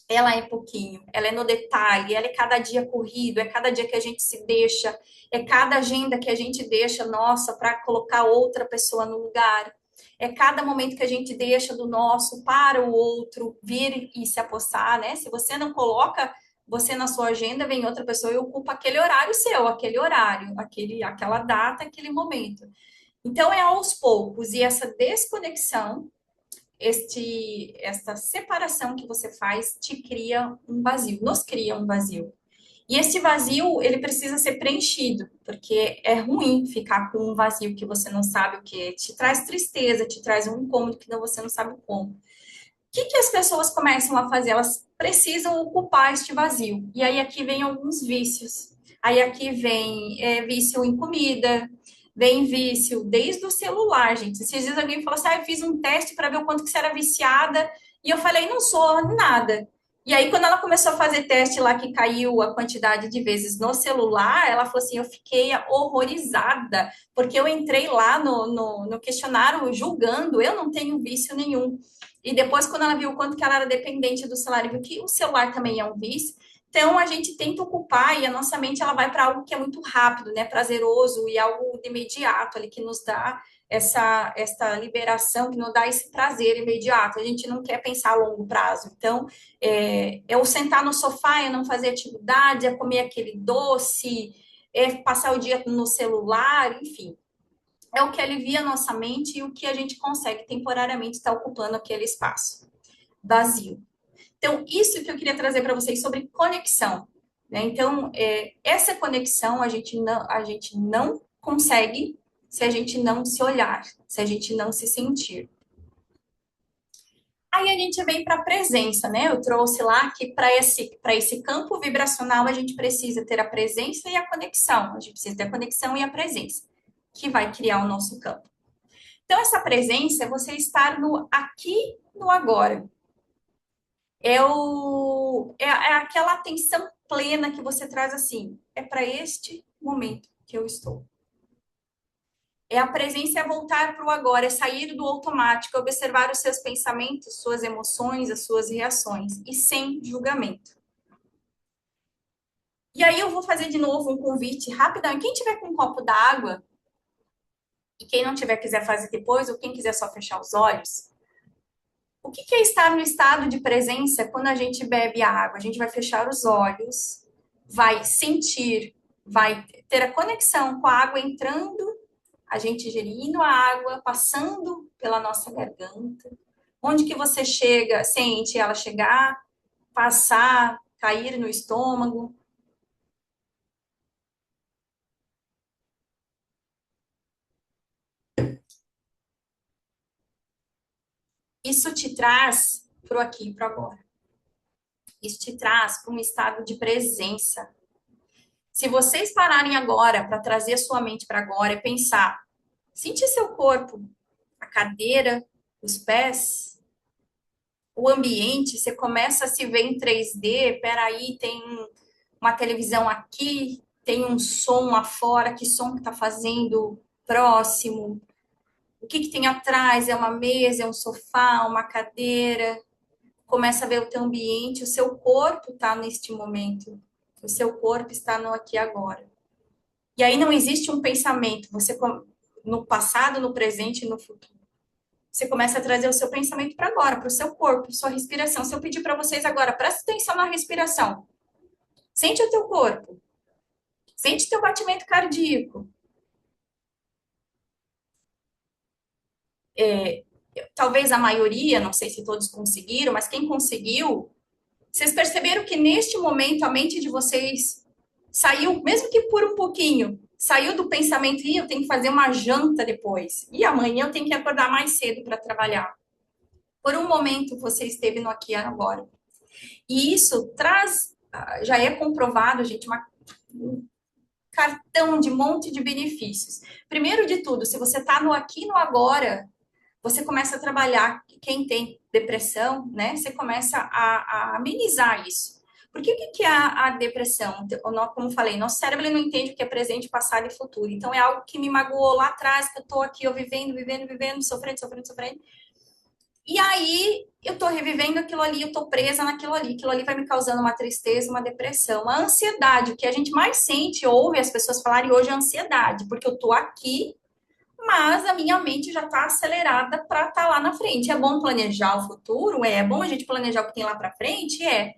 [SPEAKER 2] Ela é pouquinho, ela é no detalhe, ela é cada dia corrido, é cada dia que a gente se deixa, é cada agenda que a gente deixa nossa para colocar outra pessoa no lugar, é cada momento que a gente deixa do nosso para o outro vir e se apossar, né? Se você não coloca você na sua agenda, vem outra pessoa e ocupa aquele horário seu, aquele horário, aquela data, aquele momento. Então é aos poucos e essa desconexão esta separação que você faz te cria um vazio, nos cria um vazio. E esse vazio, ele precisa ser preenchido, porque é ruim ficar com um vazio que você não sabe o que é. Te traz tristeza, te traz um incômodo que você não sabe como. O que as pessoas começam a fazer? Elas precisam ocupar este vazio. E aí aqui vem alguns vícios. Aí aqui vem vício em comida, vem vício desde o celular, gente. Esses dias alguém falou assim, eu fiz um teste para ver o quanto que você era viciada, e eu falei, não sou nada. E aí, quando ela começou a fazer teste lá, que caiu a quantidade de vezes no celular, ela falou assim, eu fiquei horrorizada, porque eu entrei lá no questionário julgando, eu não tenho vício nenhum. E depois, quando ela viu o quanto que ela era dependente do celular e viu que o celular também é um vício, então a gente tenta ocupar e a nossa mente ela vai para algo que é muito rápido, né, prazeroso e algo de imediato ali que nos dá essa liberação, que nos dá esse prazer imediato. A gente não quer pensar a longo prazo. Então, é o sentar no sofá, é não fazer atividade, é comer aquele doce, é passar o dia no celular, enfim é o que alivia a nossa mente e o que a gente consegue temporariamente estar ocupando aquele espaço vazio. Então, isso que eu queria trazer para vocês sobre conexão. né? Então, essa conexão a gente não consegue se a gente não se olhar, se a gente não se sentir. Aí a gente vem para a presença, né? Eu trouxe lá que para esse campo vibracional a gente precisa ter a presença e a conexão. A gente precisa ter a conexão e a presença, que vai criar o nosso campo. Então, essa presença é você estar no aqui, no agora. É aquela atenção plena que você traz assim. É para este momento que eu estou. É a presença, é voltar para o agora, é sair do automático, é observar os seus pensamentos, suas emoções, as suas reações, e sem julgamento. E aí eu vou fazer de novo um convite rapidão. E quem tiver com um copo d'água, e quem não tiver quiser fazer depois, ou quem quiser só fechar os olhos, o que é estar no estado de presença quando a gente bebe a água? A gente vai fechar os olhos, vai sentir, vai ter a conexão com a água entrando, a gente ingerindo a água, passando pela nossa garganta. Onde que você chega, sente ela chegar, passar, cair no estômago. Isso te traz para o aqui e para agora. Isso te traz para um estado de presença. Se vocês pararem agora para trazer a sua mente para agora e pensar, sentir seu corpo, a cadeira, os pés, o ambiente, você começa a se ver em 3D, peraí, tem uma televisão aqui, tem um som lá fora, que som que está fazendo próximo, o que tem atrás, é uma mesa, é um sofá, uma cadeira, começa a ver o teu ambiente, o seu corpo está neste momento, o seu corpo está no aqui e agora. E aí não existe um pensamento, você no passado, no presente e no futuro. Você começa a trazer o seu pensamento para agora, para o seu corpo, sua respiração. Se eu pedir para vocês agora, presta atenção na respiração. Sente o teu corpo. Sente o teu batimento cardíaco. Talvez a maioria, não sei se todos conseguiram, mas quem conseguiu, vocês perceberam que neste momento a mente de vocês saiu, mesmo que por um pouquinho, saiu do pensamento, eu tenho que fazer uma janta depois, e amanhã eu tenho que acordar mais cedo para trabalhar. Por um momento você esteve no aqui e agora. E isso traz, já é comprovado, gente, um cartão de monte de benefícios. Primeiro de tudo, se você está no aqui e no agora, você começa a trabalhar, quem tem depressão, né? Você começa a amenizar isso. Porque o que é a depressão? Como falei, nosso cérebro ele não entende o que é presente, passado e futuro. Então, é algo que me magoou lá atrás, que eu tô aqui, eu vivendo, sofrendo. E aí, eu tô revivendo aquilo ali, eu tô presa naquilo ali. Aquilo ali vai me causando uma tristeza, uma depressão, uma ansiedade. O que a gente mais sente, ouve as pessoas falarem hoje é ansiedade, porque eu tô aqui mas a minha mente já está acelerada para estar lá na frente. É bom planejar o futuro? É bom a gente planejar o que tem lá para frente? É.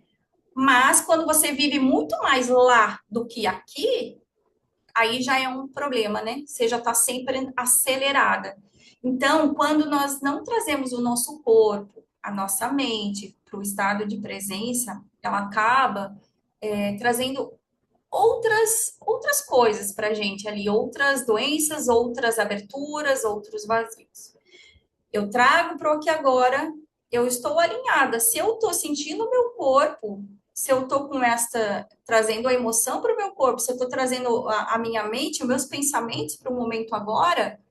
[SPEAKER 2] Mas quando você vive muito mais lá do que aqui, aí já é um problema, né? Você já está sempre acelerada. Então, quando nós não trazemos o nosso corpo, a nossa mente para o estado de presença, ela acaba trazendo outras coisas para a gente ali, outras doenças, outras aberturas, outros vazios. Eu trago para o que agora eu estou alinhada. Se eu estou sentindo o meu corpo, se eu estou com esta trazendo a emoção para o meu corpo, se eu estou trazendo a minha mente, os meus pensamentos para o momento agora,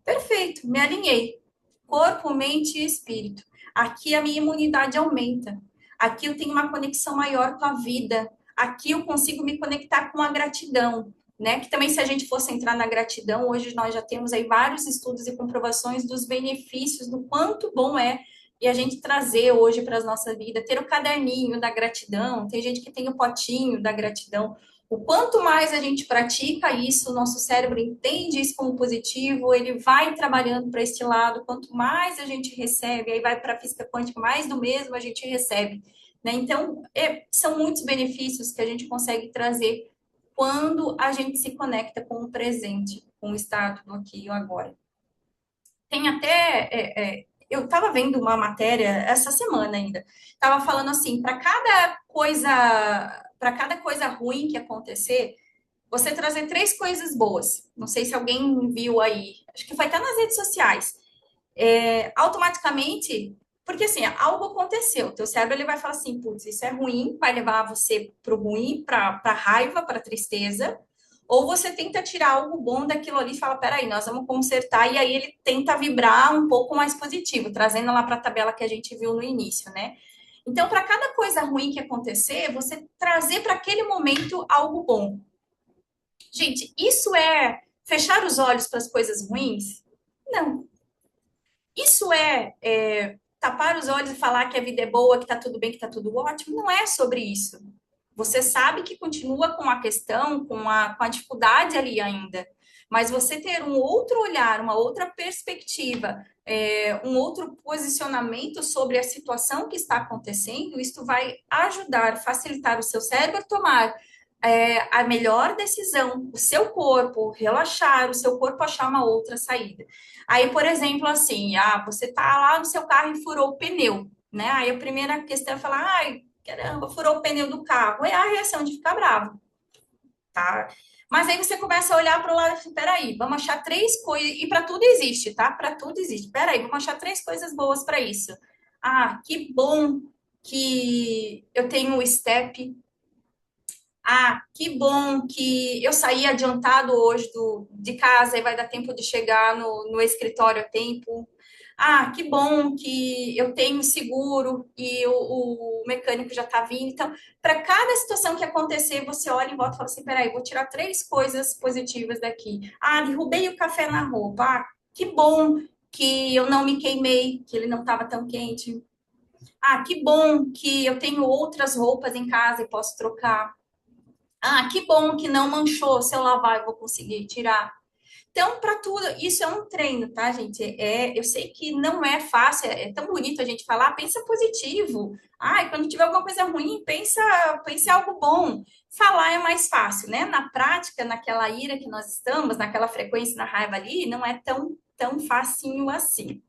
[SPEAKER 2] perfeito, me alinhei. Corpo, mente e espírito. Aqui a minha imunidade aumenta. Aqui eu tenho uma conexão maior com a vida. Aqui eu consigo me conectar com a gratidão, né? Que também se a gente fosse entrar na gratidão, hoje nós já temos aí vários estudos e comprovações dos benefícios, do quanto bom é e a gente trazer hoje para as nossas vidas, ter o caderninho da gratidão, tem gente que tem o potinho da gratidão. O quanto mais a gente pratica isso, o nosso cérebro entende isso como positivo, ele vai trabalhando para este lado. Quanto mais a gente recebe, aí vai para a física quântica, mais do mesmo a gente recebe. Né? Então, são muitos benefícios que a gente consegue trazer quando a gente se conecta com o presente, com o estado do aqui e agora. Tem até. Eu estava vendo uma matéria essa semana ainda, estava falando assim: para cada coisa, para cada coisa ruim que acontecer, você trazer três coisas boas. Não sei se alguém viu aí, acho que foi até nas redes sociais. Automaticamente, porque assim, algo aconteceu, teu cérebro ele vai falar assim, putz, isso é ruim, vai levar você para o ruim, para raiva, para tristeza, ou você tenta tirar algo bom daquilo ali e fala, peraí, nós vamos consertar, e aí ele tenta vibrar um pouco mais positivo, trazendo lá para a tabela que a gente viu no início, né? Então, para cada coisa ruim que acontecer, você trazer para aquele momento algo bom. Gente, isso é fechar os olhos para as coisas ruins? Não. Isso tapar os olhos e falar que a vida é boa, que tá tudo bem, que tá tudo ótimo? Não é sobre isso. Você sabe que continua com a questão, com a dificuldade ali ainda. Mas você ter um outro olhar, uma outra perspectiva, um outro posicionamento sobre a situação que está acontecendo, isso vai ajudar, facilitar o seu cérebro a tomar a melhor decisão, o seu corpo relaxar, o seu corpo achar uma outra saída. Aí, por exemplo, assim, você tá lá no seu carro e furou o pneu, né? Aí a primeira questão é falar, ai, caramba, furou o pneu do carro. É a reação de ficar bravo, tá? Mas aí você começa a olhar para o lado e fala, peraí, vamos achar três coisas, e para tudo existe, tá? Para tudo existe. Peraí, vamos achar três coisas boas para isso. Que bom que eu tenho o step. Que bom que eu saí adiantado hoje de casa e vai dar tempo de chegar no escritório a tempo. Que bom que eu tenho seguro e o mecânico já está vindo. Então, para cada situação que acontecer, você olha em volta e fala assim: peraí, vou tirar três coisas positivas daqui. Derrubei o café na roupa. Que bom que eu não me queimei, que ele não estava tão quente. Que bom que eu tenho outras roupas em casa e posso trocar. Que bom que não manchou. Se eu lavar, eu vou conseguir tirar. Então, para tudo, isso é um treino, tá, gente? Eu sei que não é fácil, é tão bonito a gente falar, pensa positivo. Quando tiver alguma coisa ruim, pensa em algo bom. Falar é mais fácil, né? Na prática, naquela ira que nós estamos, naquela frequência na raiva ali, não é tão facinho assim.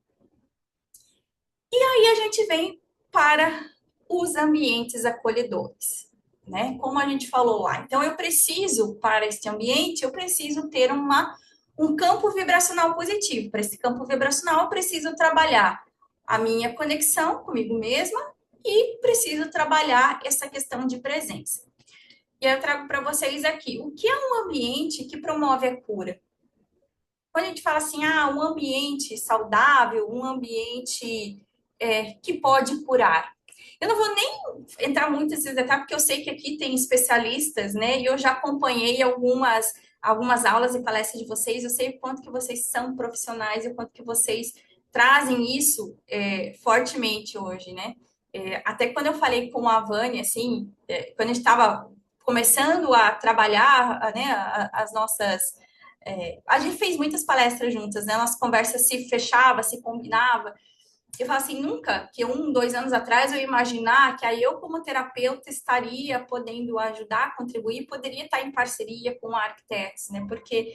[SPEAKER 2] E aí a gente vem para os ambientes acolhedores, né? Como a gente falou lá. Então, para este ambiente, eu preciso ter um campo vibracional positivo. Para esse campo vibracional, eu preciso trabalhar a minha conexão comigo mesma e preciso trabalhar essa questão de presença. E eu trago para vocês aqui, o que é um ambiente que promove a cura? Quando a gente fala assim, um ambiente saudável, um ambiente que pode curar. Eu não vou nem entrar muito nesses detalhes, porque eu sei que aqui tem especialistas, né? E eu já acompanhei algumas aulas e palestras de vocês, eu sei o quanto que vocês são profissionais e o quanto que vocês trazem isso fortemente hoje, né? Até quando eu falei com a Vânia, assim, quando a gente estava começando a trabalhar, né, as nossas... a gente fez muitas palestras juntas, né? Nossa conversa se fechava, se combinava. Eu falo assim, nunca que 2 anos atrás eu ia imaginar que aí eu, como terapeuta, estaria podendo ajudar, contribuir, poderia estar em parceria com a Arquitetos, né? Porque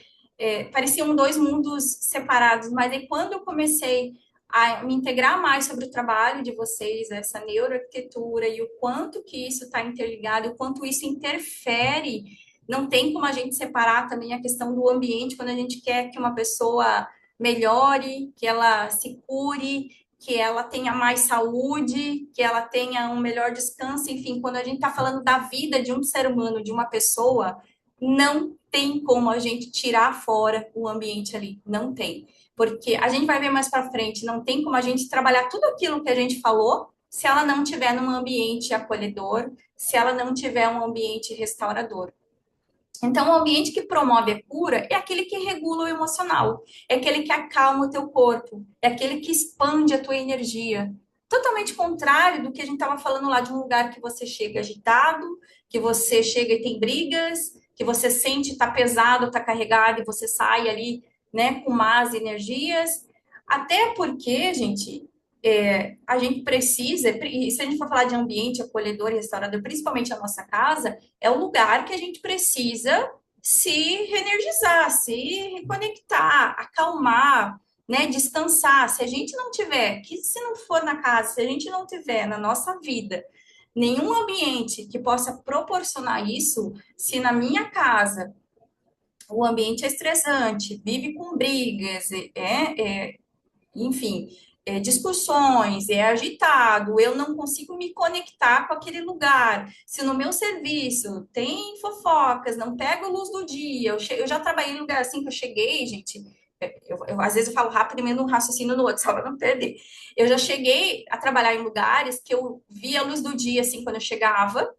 [SPEAKER 2] pareciam dois mundos separados, mas aí quando eu comecei a me integrar mais sobre o trabalho de vocês, essa neuroarquitetura e o quanto que isso está interligado, o quanto isso interfere, não tem como a gente separar também a questão do ambiente quando a gente quer que uma pessoa melhore, que ela se cure, que ela tenha mais saúde, que ela tenha um melhor descanso, enfim, quando a gente está falando da vida de um ser humano, de uma pessoa, não tem como a gente tirar fora o ambiente ali, não tem. Porque a gente vai ver mais para frente, não tem como a gente trabalhar tudo aquilo que a gente falou se ela não tiver num ambiente acolhedor, se ela não tiver um ambiente restaurador. Então, o ambiente que promove a cura é aquele que regula o emocional, é aquele que acalma o teu corpo, é aquele que expande a tua energia. Totalmente contrário do que a gente estava falando lá de um lugar que você chega agitado, que você chega e tem brigas, que você sente está pesado, está carregado e você sai ali, né, com más energias. Até porque, gente, a gente precisa, e se a gente for falar de ambiente acolhedor e restaurador, principalmente a nossa casa, é o lugar que a gente precisa se reenergizar, se reconectar, acalmar, né, descansar. Se a gente não tiver, que se não for na casa, se a gente não tiver na nossa vida, Nenhum ambiente que possa proporcionar isso, se na minha casa o ambiente é estressante, vive com brigas, enfim, discussões, é agitado, eu não consigo me conectar com aquele lugar. Se no meu serviço tem fofocas, não pego luz do dia, eu já trabalhei em lugar assim que eu cheguei, gente. Às vezes eu falo rápido e meio um raciocínio no outro, só para não perder. Eu já cheguei a trabalhar em lugares que eu via a luz do dia, assim, quando eu chegava,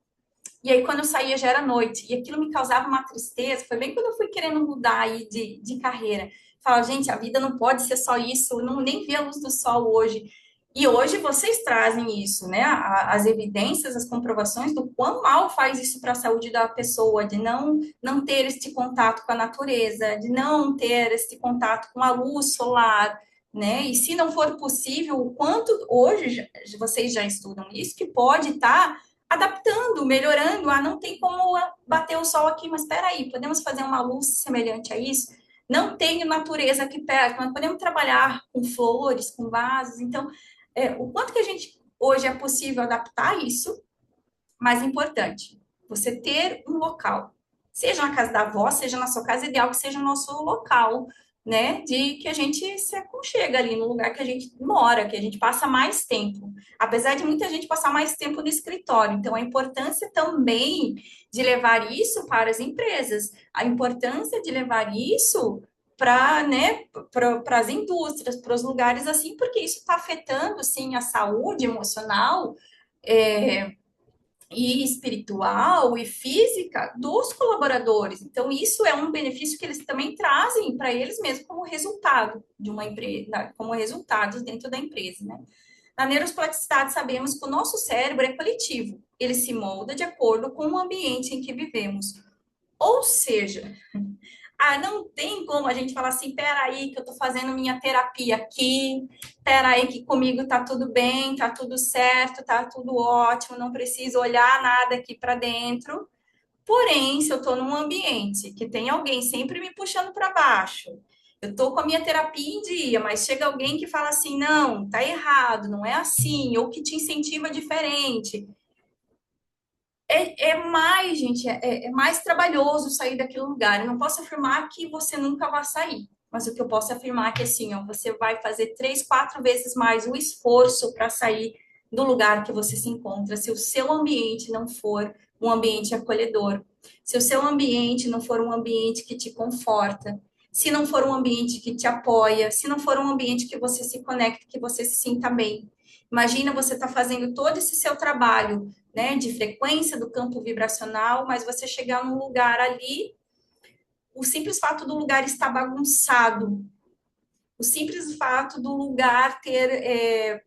[SPEAKER 2] e aí, quando eu saía, já era noite. E aquilo me causava uma tristeza. Foi bem quando eu fui querendo mudar aí de carreira. Fala, gente, a vida não pode ser só isso. Eu não, nem vi a luz do sol hoje. E hoje vocês trazem isso, né? As evidências, as comprovações do quão mal faz isso para a saúde da pessoa, de não ter este contato com a natureza, de não ter este contato com a luz solar, né? E se não for possível, o quanto hoje vocês já estudam isso, que pode estar adaptando, melhorando. Ah, não tem como bater o sol aqui, mas espera aí, podemos fazer uma luz semelhante a isso? Não tenho natureza aqui perto, mas podemos trabalhar com flores, com vasos. Então, o quanto que a gente hoje é possível adaptar isso, mais importante, você ter um local, seja na casa da avó, seja na sua casa, ideal que seja o nosso local, né? De que a gente se aconchega ali no lugar que a gente mora, que a gente passa mais tempo. Apesar de muita gente passar mais tempo no escritório. Então, a importância também de levar isso para as empresas, a importância de levar isso para, né, para as indústrias, para os lugares assim, porque isso está afetando, sim, a saúde emocional, é, e espiritual e física dos colaboradores. Então, isso é um benefício que eles também trazem para eles mesmos como resultado de uma empresa, como resultados dentro da empresa, né? Na neuroplasticidade, sabemos que o nosso cérebro é coletivo, ele se molda de acordo com o ambiente em que vivemos. Ou seja, não tem como a gente falar assim, peraí, que eu tô fazendo minha terapia aqui, peraí, que comigo tá tudo bem, tá tudo certo, tá tudo ótimo, não preciso olhar nada aqui para dentro. Porém, se eu tô num ambiente que tem alguém sempre me puxando para baixo, eu tô com a minha terapia em dia, mas chega alguém que fala assim, não, tá errado, não é assim, ou que te incentiva diferente, mais, gente, é mais trabalhoso sair daquele lugar. Eu não posso afirmar que você nunca vai sair, mas o que eu posso afirmar é que assim, ó, você vai fazer 3, 4 vezes mais o esforço para sair do lugar que você se encontra, se o seu ambiente não for um ambiente acolhedor, se o seu ambiente não for um ambiente que te conforta, se não for um ambiente que te apoia, se não for um ambiente que você se conecta, que você se sinta bem. Imagina você estar fazendo todo esse seu trabalho, né, de frequência do campo vibracional, mas você chegar num lugar ali, o simples fato do lugar estar bagunçado, o simples fato do lugar ter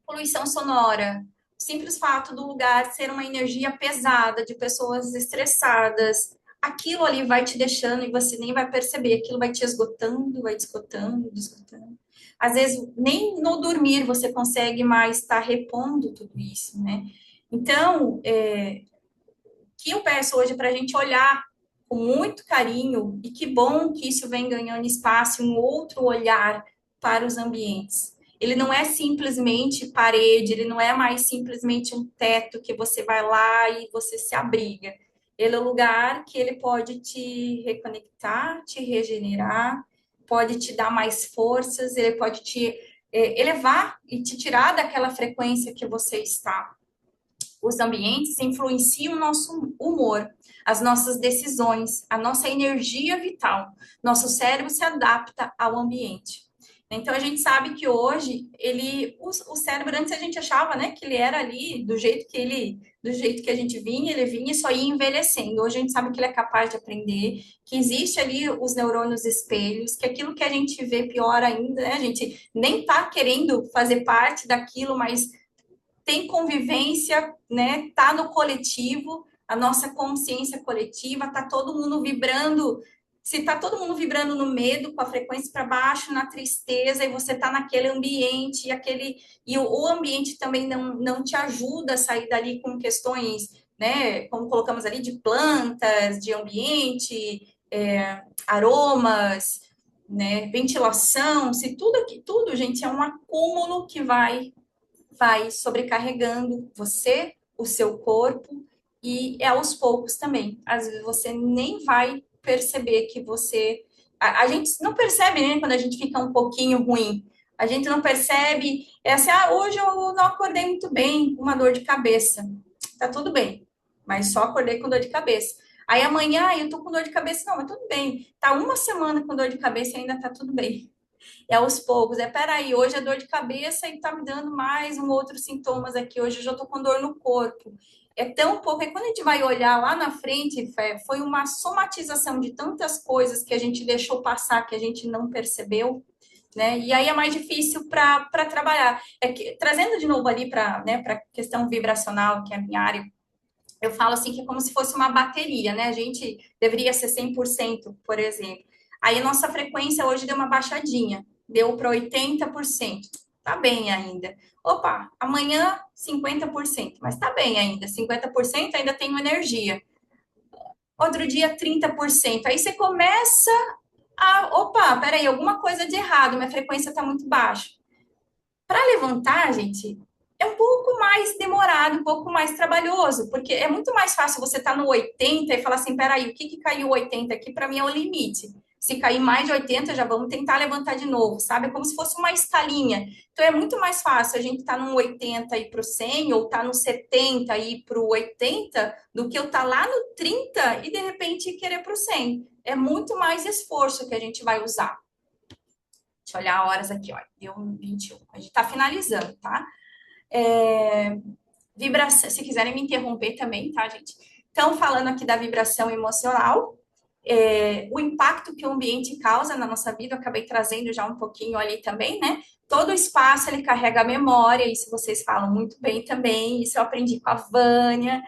[SPEAKER 2] poluição sonora, o simples fato do lugar ser uma energia pesada, de pessoas estressadas, aquilo ali vai te deixando e você nem vai perceber, aquilo vai te esgotando, vai te esgotando, esgotando. Às vezes, nem no dormir você consegue mais estar repondo tudo isso, né? Então, que eu peço hoje para a gente olhar com muito carinho, e que bom que isso vem ganhando espaço, um outro olhar para os ambientes. Ele não é simplesmente parede, ele não é mais simplesmente um teto que você vai lá e você se abriga. Ele é um lugar que ele pode te reconectar, te regenerar, pode te dar mais forças, ele pode te elevar e te tirar daquela frequência que você está. Os ambientes influenciam o nosso humor, as nossas decisões, a nossa energia vital. Nosso cérebro se adapta ao ambiente. Então a gente sabe que hoje o cérebro antes a gente achava, né, que ele era ali do jeito que a gente vinha, ele vinha e só ia envelhecendo. Hoje a gente sabe que ele é capaz de aprender, que existe ali os neurônios espelhos, que aquilo que a gente vê pior ainda, né, a gente nem está querendo fazer parte daquilo, mas tem convivência, né? Tá no coletivo, a nossa consciência coletiva, tá todo mundo vibrando. Se tá todo mundo vibrando no medo, com a frequência para baixo, na tristeza, e você tá naquele ambiente, o ambiente também não te ajuda a sair dali com questões, né? Como colocamos ali, de plantas, de ambiente, aromas, né? Ventilação, se tudo aqui, tudo, gente, é um acúmulo que vai vai sobrecarregando você, o seu corpo, e é aos poucos também. Às vezes você nem vai perceber que você. A gente não percebe, né, quando a gente fica um pouquinho ruim. A gente não percebe, é assim, hoje eu não acordei muito bem, uma dor de cabeça. Tá tudo bem, mas só acordei com dor de cabeça. Aí amanhã eu tô com dor de cabeça, não, mas tudo bem. Tá uma semana com dor de cabeça e ainda tá tudo bem. É aos poucos. Peraí, hoje é dor de cabeça e tá me dando mais outros sintomas aqui. Hoje eu já tô com dor no corpo. É tão pouco. E quando a gente vai olhar lá na frente, foi uma somatização de tantas coisas que a gente deixou passar, que a gente não percebeu, né? E aí é mais difícil para trabalhar. É que, trazendo de novo ali para, né, para questão vibracional, que é a minha área, eu falo assim que é como se fosse uma bateria, né? A gente deveria ser 100%, por exemplo. Aí a nossa frequência hoje deu uma baixadinha, deu para 80%. Tá bem ainda. Opa, amanhã 50%, mas tá bem ainda. 50% ainda tenho energia. Outro dia 30%. Aí você começa opa, peraí, alguma coisa de errado, minha frequência está muito baixa. Para levantar, gente, é um pouco mais demorado, um pouco mais trabalhoso, porque é muito mais fácil você estar no 80 e falar assim, peraí, o que que caiu 80 aqui para mim é o limite. Se cair mais de 80, já vamos tentar levantar de novo, sabe? É como se fosse uma escalinha. Então é muito mais fácil a gente estar no 80 e ir para o 100, ou estar no 70 e ir para o 80, do que eu estar lá no 30 e de repente querer para o 100. É muito mais esforço que a gente vai usar. Deixa eu olhar horas aqui, ó. Deu 21. A gente tá finalizando, tá? Vibração, se quiserem me interromper também, tá, gente? Então, falando aqui da vibração emocional, o impacto que o ambiente causa na nossa vida, eu acabei trazendo já um pouquinho ali também, né? Todo o espaço ele carrega a memória, isso vocês falam muito bem também, isso eu aprendi com a Vânia.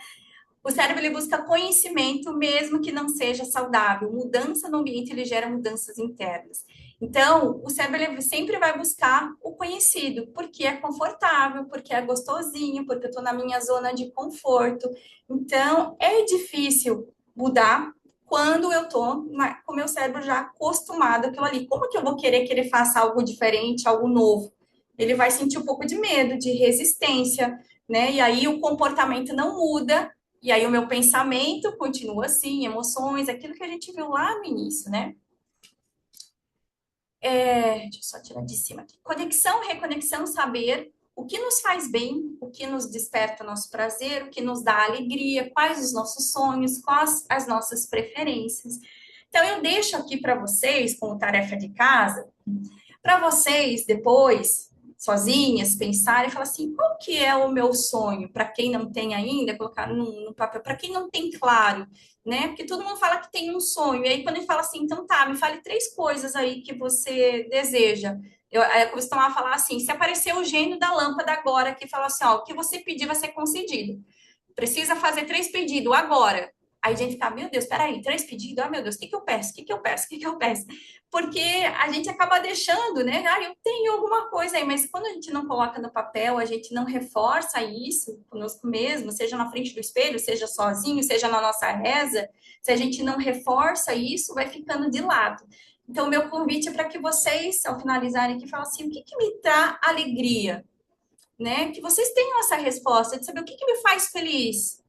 [SPEAKER 2] O cérebro ele busca conhecimento, mesmo que não seja saudável. Mudança no ambiente ele gera mudanças internas. Então, o cérebro ele sempre vai buscar o conhecido, porque é confortável, porque é gostosinho, porque eu estou na minha zona de conforto. Então, é difícil mudar quando eu estou com o meu cérebro já acostumado àquilo ali. Como que eu vou querer que ele faça algo diferente, algo novo? Ele vai sentir um pouco de medo, de resistência, né? E aí o comportamento não muda, e aí o meu pensamento continua assim, emoções, aquilo que a gente viu lá no início, né? Deixa eu só tirar de cima aqui. Conexão, reconexão, saber o que nos faz bem, o que nos desperta nosso prazer, o que nos dá alegria, quais os nossos sonhos, quais as nossas preferências. Então, eu deixo aqui para vocês, como tarefa de casa, para vocês depois, sozinhas, pensarem e falar assim, qual que é o meu sonho? Para quem não tem ainda, colocar no papel, para quem não tem claro, né? Porque todo mundo fala que tem um sonho. E aí, quando ele fala assim, então tá, me fale 3 coisas aí que você deseja. Eu costumava falar assim, se aparecer o gênio da lâmpada agora, que fala assim, ó, o que você pedir vai ser concedido. Precisa fazer 3 pedidos agora. Aí a gente fica, meu Deus, peraí, 3 pedidos? Ah, meu Deus, o que que eu peço? O que que eu peço? O que que eu peço? Porque a gente acaba deixando, né? Ah, eu tenho alguma coisa aí, mas quando a gente não coloca no papel, a gente não reforça isso conosco mesmo, seja na frente do espelho, seja sozinho, seja na nossa reza, se a gente não reforça isso, vai ficando de lado. Então, meu convite é para que vocês, ao finalizarem aqui, falem assim: o que que me dá alegria? Né? Que vocês tenham essa resposta de saber o que que me faz feliz.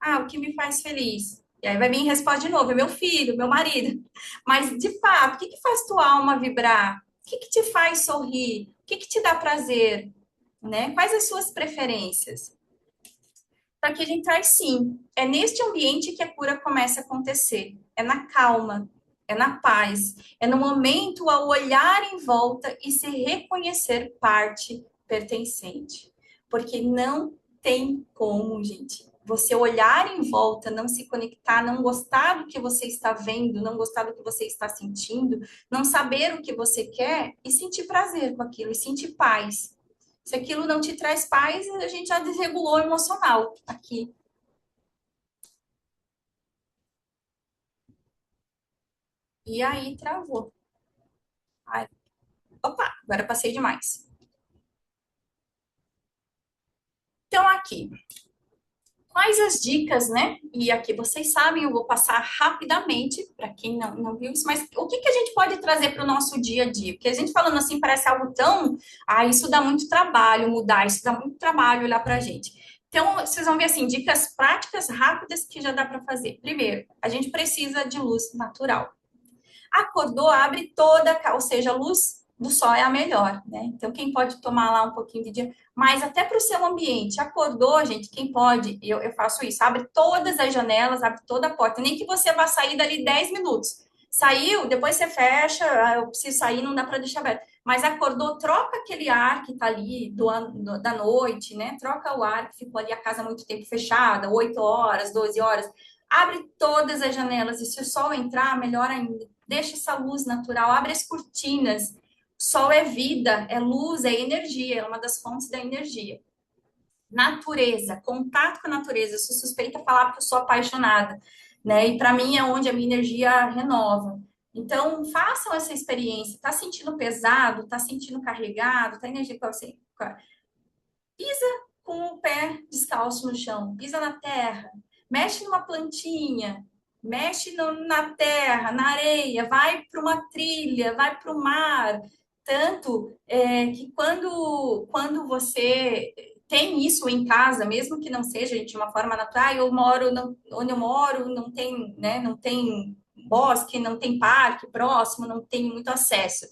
[SPEAKER 2] Ah, o que me faz feliz? E aí vai vir resposta de novo, é meu filho, meu marido. Mas, de fato, o que que faz tua alma vibrar? O que que te faz sorrir? O que que te dá prazer? Né? Quais as suas preferências? Para que a gente traz sim. É neste ambiente que a cura começa a acontecer. É na calma, é na paz, é no momento ao olhar em volta e se reconhecer parte pertencente. Porque não tem como, gente, você olhar em volta, não se conectar, não gostar do que você está vendo, não gostar do que você está sentindo, não saber o que você quer e sentir prazer com aquilo, e sentir paz. Se aquilo não te traz paz, a gente já desregulou o emocional aqui. E aí travou. Ai, opa, agora passei demais. Então, aqui, Mas as dicas, né? E aqui vocês sabem, eu vou passar rapidamente para quem não viu isso, mas o que a gente pode trazer para o nosso dia a dia? Porque a gente falando assim parece algo tão. Ah, isso dá muito trabalho mudar, isso dá muito trabalho olhar para a gente. Então, vocês vão ver assim, dicas práticas, rápidas que já dá para fazer. Primeiro, a gente precisa de luz natural. Acordou, abre toda, ou seja, a luz do sol é a melhor, né? Então, quem pode tomar lá um pouquinho de dia, mas até para o seu ambiente. Acordou, gente, quem pode, eu faço isso, abre todas as janelas, abre toda a porta, nem que você vá sair dali 10 minutos. Saiu, depois você fecha, eu preciso sair, não dá para deixar aberto. Mas acordou, troca aquele ar que tá ali da noite, né? Troca o ar que ficou ali a casa muito tempo fechada, 8 horas, 12 horas. Abre todas as janelas e se o sol entrar, melhor ainda. Deixa essa luz natural, abre as cortinas. Sol é vida, é luz, é energia, é uma das fontes da energia. Natureza, contato com a natureza. Eu sou suspeita a falar porque eu sou apaixonada, né? E para mim é onde a minha energia renova. Então, façam essa experiência. Tá sentindo pesado? Tá sentindo carregado? Tá energia para você? Pisa com o pé descalço no chão, pisa na terra, mexe numa plantinha, mexe na terra, na areia, vai para uma trilha, vai para o mar. Tanto que quando você tem isso em casa, mesmo que não seja de uma forma natural, eu moro onde eu moro, não tem, né, não tem bosque, não tem parque próximo, não tem muito acesso.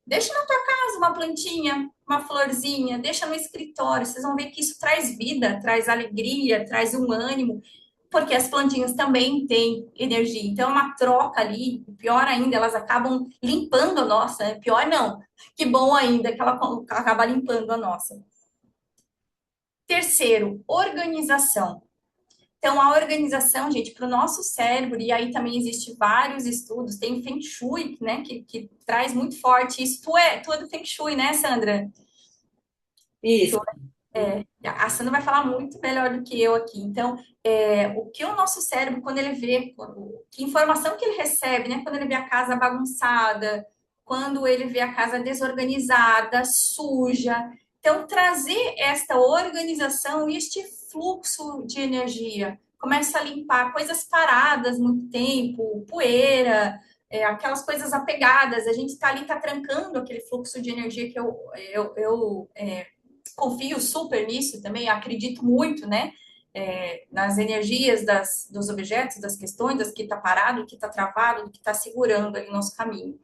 [SPEAKER 2] Deixa na tua casa uma plantinha, uma florzinha, deixa no escritório. Vocês vão ver que isso traz vida, traz alegria, traz um ânimo, porque as plantinhas também têm energia. Então, é uma troca ali. Pior ainda, elas acabam limpando a nossa. Né? Pior não. Que bom ainda que ela acaba limpando a nossa. Terceiro, organização. Então, a organização, gente, para o nosso cérebro, e aí também existe vários estudos, tem o Feng Shui, né, que traz muito forte isso. Tu é do Feng Shui, né, Sandra?
[SPEAKER 1] Isso.
[SPEAKER 2] A Sandra vai falar muito melhor do que eu aqui. Então, o que o nosso cérebro, quando ele vê, que informação que ele recebe, né, quando ele vê a casa bagunçada, quando ele vê a casa desorganizada, suja. Então, trazer esta organização e este fluxo de energia. Começa a limpar coisas paradas muito tempo, poeira, aquelas coisas apegadas. A gente está ali, está trancando aquele fluxo de energia que eu confio super nisso também, acredito muito, né? Nas energias dos objetos, das questões, das que está parado, do que está travado, do que está segurando ali o nosso caminho.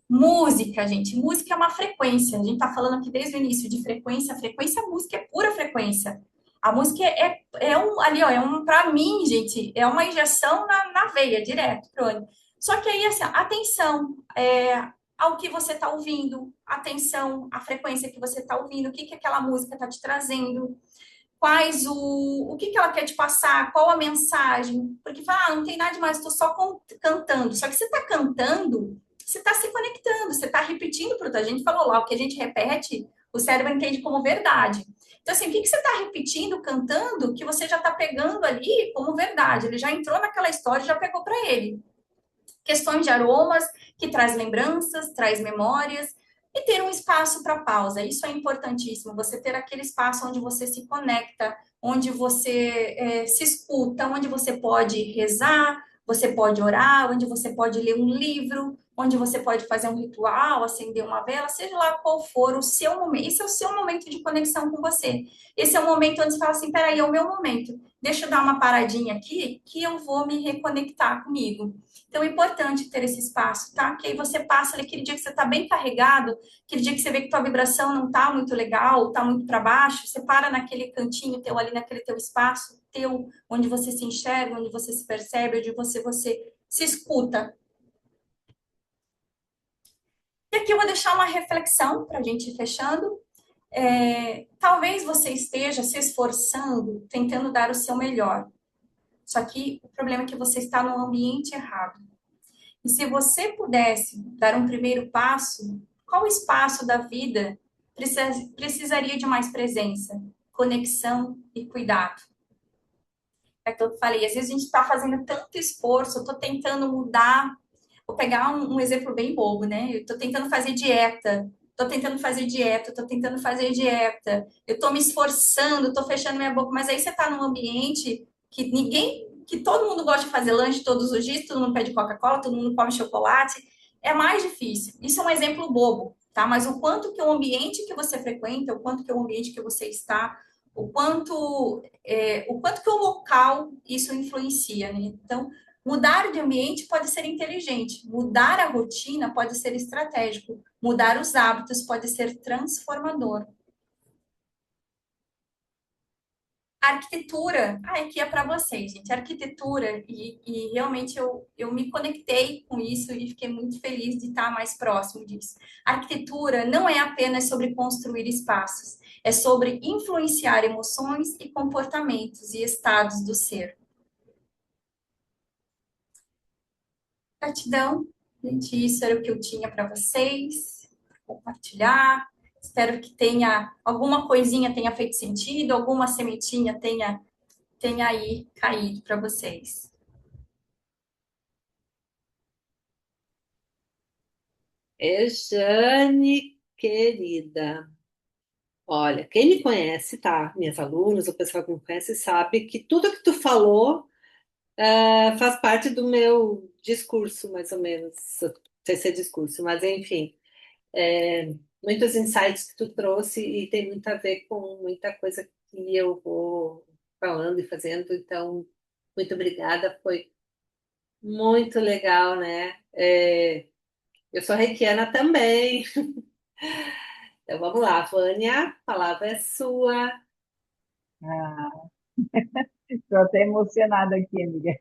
[SPEAKER 2] Música, gente, música é uma frequência. A gente está falando aqui desde o início de frequência. Frequência, música é pura frequência. A música ali, ó, para mim, gente, é uma injeção na veia, direto, Prone. Só que aí, assim, atenção, ao que você está ouvindo, atenção à frequência que você está ouvindo, o que aquela música está te trazendo, o que ela quer te passar, qual a mensagem, porque fala, não tem nada demais, estou só cantando, só que você está cantando, você está se conectando, você está repetindo para a gente falou lá, o que a gente repete, o cérebro entende como verdade. Então, assim, o que você está repetindo, cantando, que você já está pegando ali como verdade, ele já entrou naquela história, já pegou para ele. Questões de aromas, que traz lembranças, traz memórias, e ter um espaço para pausa. Isso é importantíssimo, você ter aquele espaço onde você se conecta, onde você se escuta, onde você pode rezar, você pode orar, onde você pode ler um livro, onde você pode fazer um ritual, acender uma vela, seja lá qual for o seu momento. Esse é o seu momento de conexão com você. Esse é o momento onde você fala assim, peraí, é o meu momento. Deixa eu dar uma paradinha aqui, que eu vou me reconectar comigo. Então, é importante ter esse espaço, tá? Que aí você passa ali, aquele dia que você está bem carregado, aquele dia que você vê que tua vibração não está muito legal, está muito para baixo, você para naquele cantinho teu ali, naquele teu espaço teu, onde você se enxerga, onde você se percebe, onde você se escuta. E aqui eu vou deixar uma reflexão para a gente ir fechando. Talvez você esteja se esforçando, tentando dar o seu melhor. Só que o problema é que você está no ambiente errado. E se você pudesse dar um primeiro passo, qual espaço da vida precisaria de mais presença, conexão e cuidado? É que eu falei, às vezes a gente está fazendo tanto esforço, eu estou tentando mudar. Vou pegar um exemplo bem bobo, né? Eu estou tentando fazer dieta, estou tentando fazer dieta, estou tentando fazer dieta, eu estou me esforçando, estou fechando minha boca, mas aí você está num ambiente que todo mundo gosta de fazer lanche todos os dias, todo mundo pede Coca-Cola, todo mundo come chocolate, é mais difícil. Isso é um exemplo bobo, tá? Mas o quanto que o ambiente que você frequenta, o quanto que o ambiente que você está, o quanto que o local isso influencia, né? Então, mudar de ambiente pode ser inteligente, mudar a rotina pode ser estratégico, mudar os hábitos pode ser transformador. A arquitetura, aqui é para vocês, gente. A arquitetura, e realmente eu me conectei com isso e fiquei muito feliz de estar mais próximo disso. A arquitetura não é apenas sobre construir espaços, é sobre influenciar emoções e comportamentos e estados do ser. Gratidão, gente, isso era o que eu tinha para vocês compartilhar. Espero que tenha alguma coisinha tenha feito sentido, alguma sementinha tenha aí caído para vocês.
[SPEAKER 1] Jane, querida. Olha, quem me conhece, tá? Minhas alunas, o pessoal que me conhece, sabe que tudo que tu falou faz parte do meu discurso, mais ou menos. Não sei se é discurso, mas enfim. é, Muitos insights que tu trouxe e tem muito a ver com muita coisa que eu vou falando e fazendo. Então, muito obrigada. Foi muito legal, né? Eu sou reikiana também. Então, vamos lá, Vânia, a palavra é sua.
[SPEAKER 3] Ah, estou até emocionada aqui, amiga.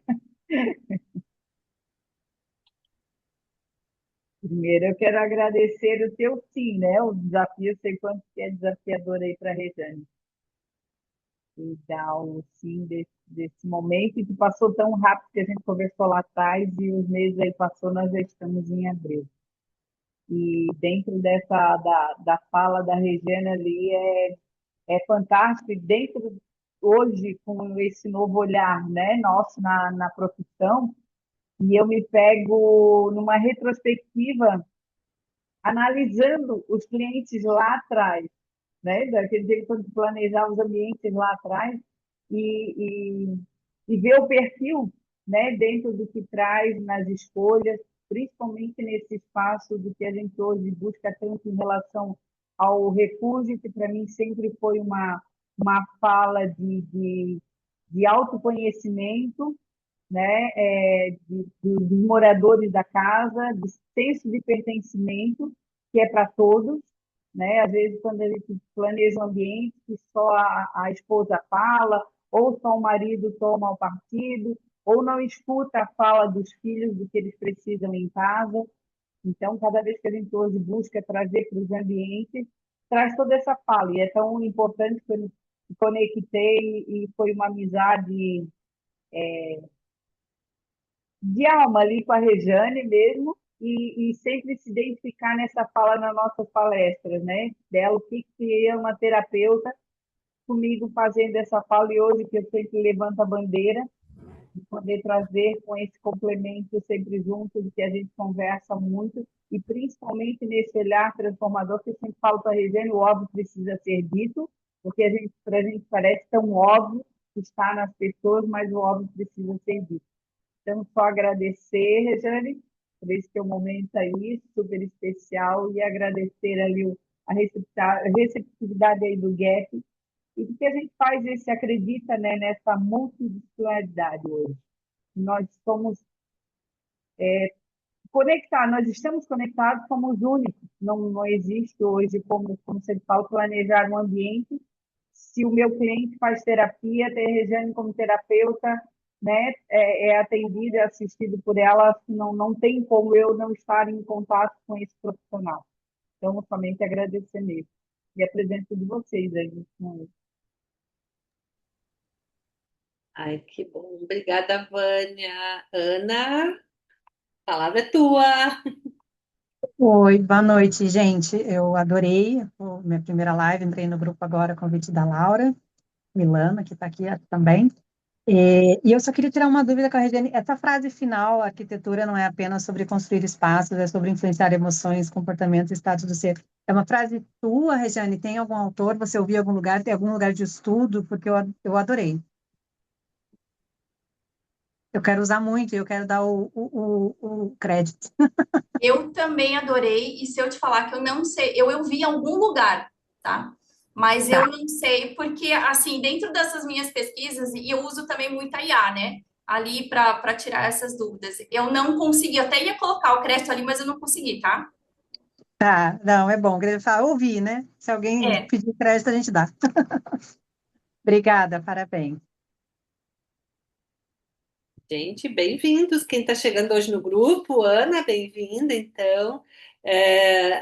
[SPEAKER 3] Primeiro, eu quero agradecer o teu sim, né? O desafio, sei quanto que é desafiador aí para a Rejane. E dar o sim desse momento que passou tão rápido que a gente conversou lá atrás e os meses aí passou, nós já estamos em abril. E dentro da fala da Regiane ali é fantástico, e dentro, hoje, com esse novo olhar, né, nosso na profissão, e eu me pego numa retrospectiva analisando os clientes lá atrás, né? Daquele dia quando planejar os ambientes lá atrás e ver o perfil, né? Dentro do que traz nas escolhas, principalmente nesse espaço do que a gente hoje busca tanto em relação ao refúgio, que para mim sempre foi uma fala de autoconhecimento, né, dos moradores da casa, do senso de pertencimento, que é para todos, né? Às vezes, quando a gente planeja um ambiente que só a esposa fala, ou só o marido toma o partido, ou não escuta a fala dos filhos do que eles precisam em casa. Então, cada vez que a gente hoje busca trazer para os ambientes, traz toda essa fala. E é tão importante que eu me conectei e foi uma amizade de alma ali com a Rejane mesmo, e sempre se identificar nessa fala nas nossas palestras, né? Dela, o que é uma terapeuta, comigo fazendo essa fala, e hoje que eu sempre levanto a bandeira, de poder trazer com esse complemento sempre junto, de que a gente conversa muito, e principalmente nesse olhar transformador, que eu sempre falo para a Rejane, o óbvio precisa ser dito, porque para a gente parece tão óbvio que está nas pessoas, mas o óbvio precisa ser dito. Então, só agradecer, Rejane, por esse teu momento aí, super especial, e agradecer ali a receptividade aí do GAP, e porque a gente faz esse, acredita, né, nessa multidisciplinaridade hoje. Nós somos conectados, nós estamos conectados, somos únicos. Não existe hoje, como você fala, planejar um ambiente. Se o meu cliente faz terapia, ter a Regiane como terapeuta, né, é atendido, é assistido por ela, não tem como eu não estar em contato com esse profissional. Então, somente agradecer mesmo. E a presença de vocês aí.
[SPEAKER 1] Ai, que bom. Obrigada, Vânia. Ana, a palavra é tua.
[SPEAKER 4] Oi, boa noite, gente. Eu adorei minha primeira live, entrei no grupo agora, convite da Laura Milano, que está aqui também. E eu só queria tirar uma dúvida com a Regiane. Essa frase final, a arquitetura não é apenas sobre construir espaços, é sobre influenciar emoções, comportamentos, estados do ser. É uma frase tua, Regiane? Tem algum autor? Você ouviu em algum lugar? Tem algum lugar de estudo? Porque eu adorei. eu quero usar muito e eu quero dar o crédito.
[SPEAKER 2] Eu também adorei, e se eu te falar que eu não sei, eu vi em algum lugar, tá? Mas eu
[SPEAKER 4] Tá,
[SPEAKER 2] não sei, porque, assim, dentro dessas minhas pesquisas, e eu uso também muito a IA, né? Ali para tirar essas dúvidas. Eu não consegui, eu até ia colocar o crédito ali, mas eu não consegui, tá?
[SPEAKER 4] tá, não, é bom. Queria falar, ouvir, né? Se alguém
[SPEAKER 2] É,
[SPEAKER 4] pedir crédito, a gente dá. Obrigada, parabéns.
[SPEAKER 1] Gente, bem-vindos. Quem está chegando hoje no grupo, Ana, bem-vinda. Então,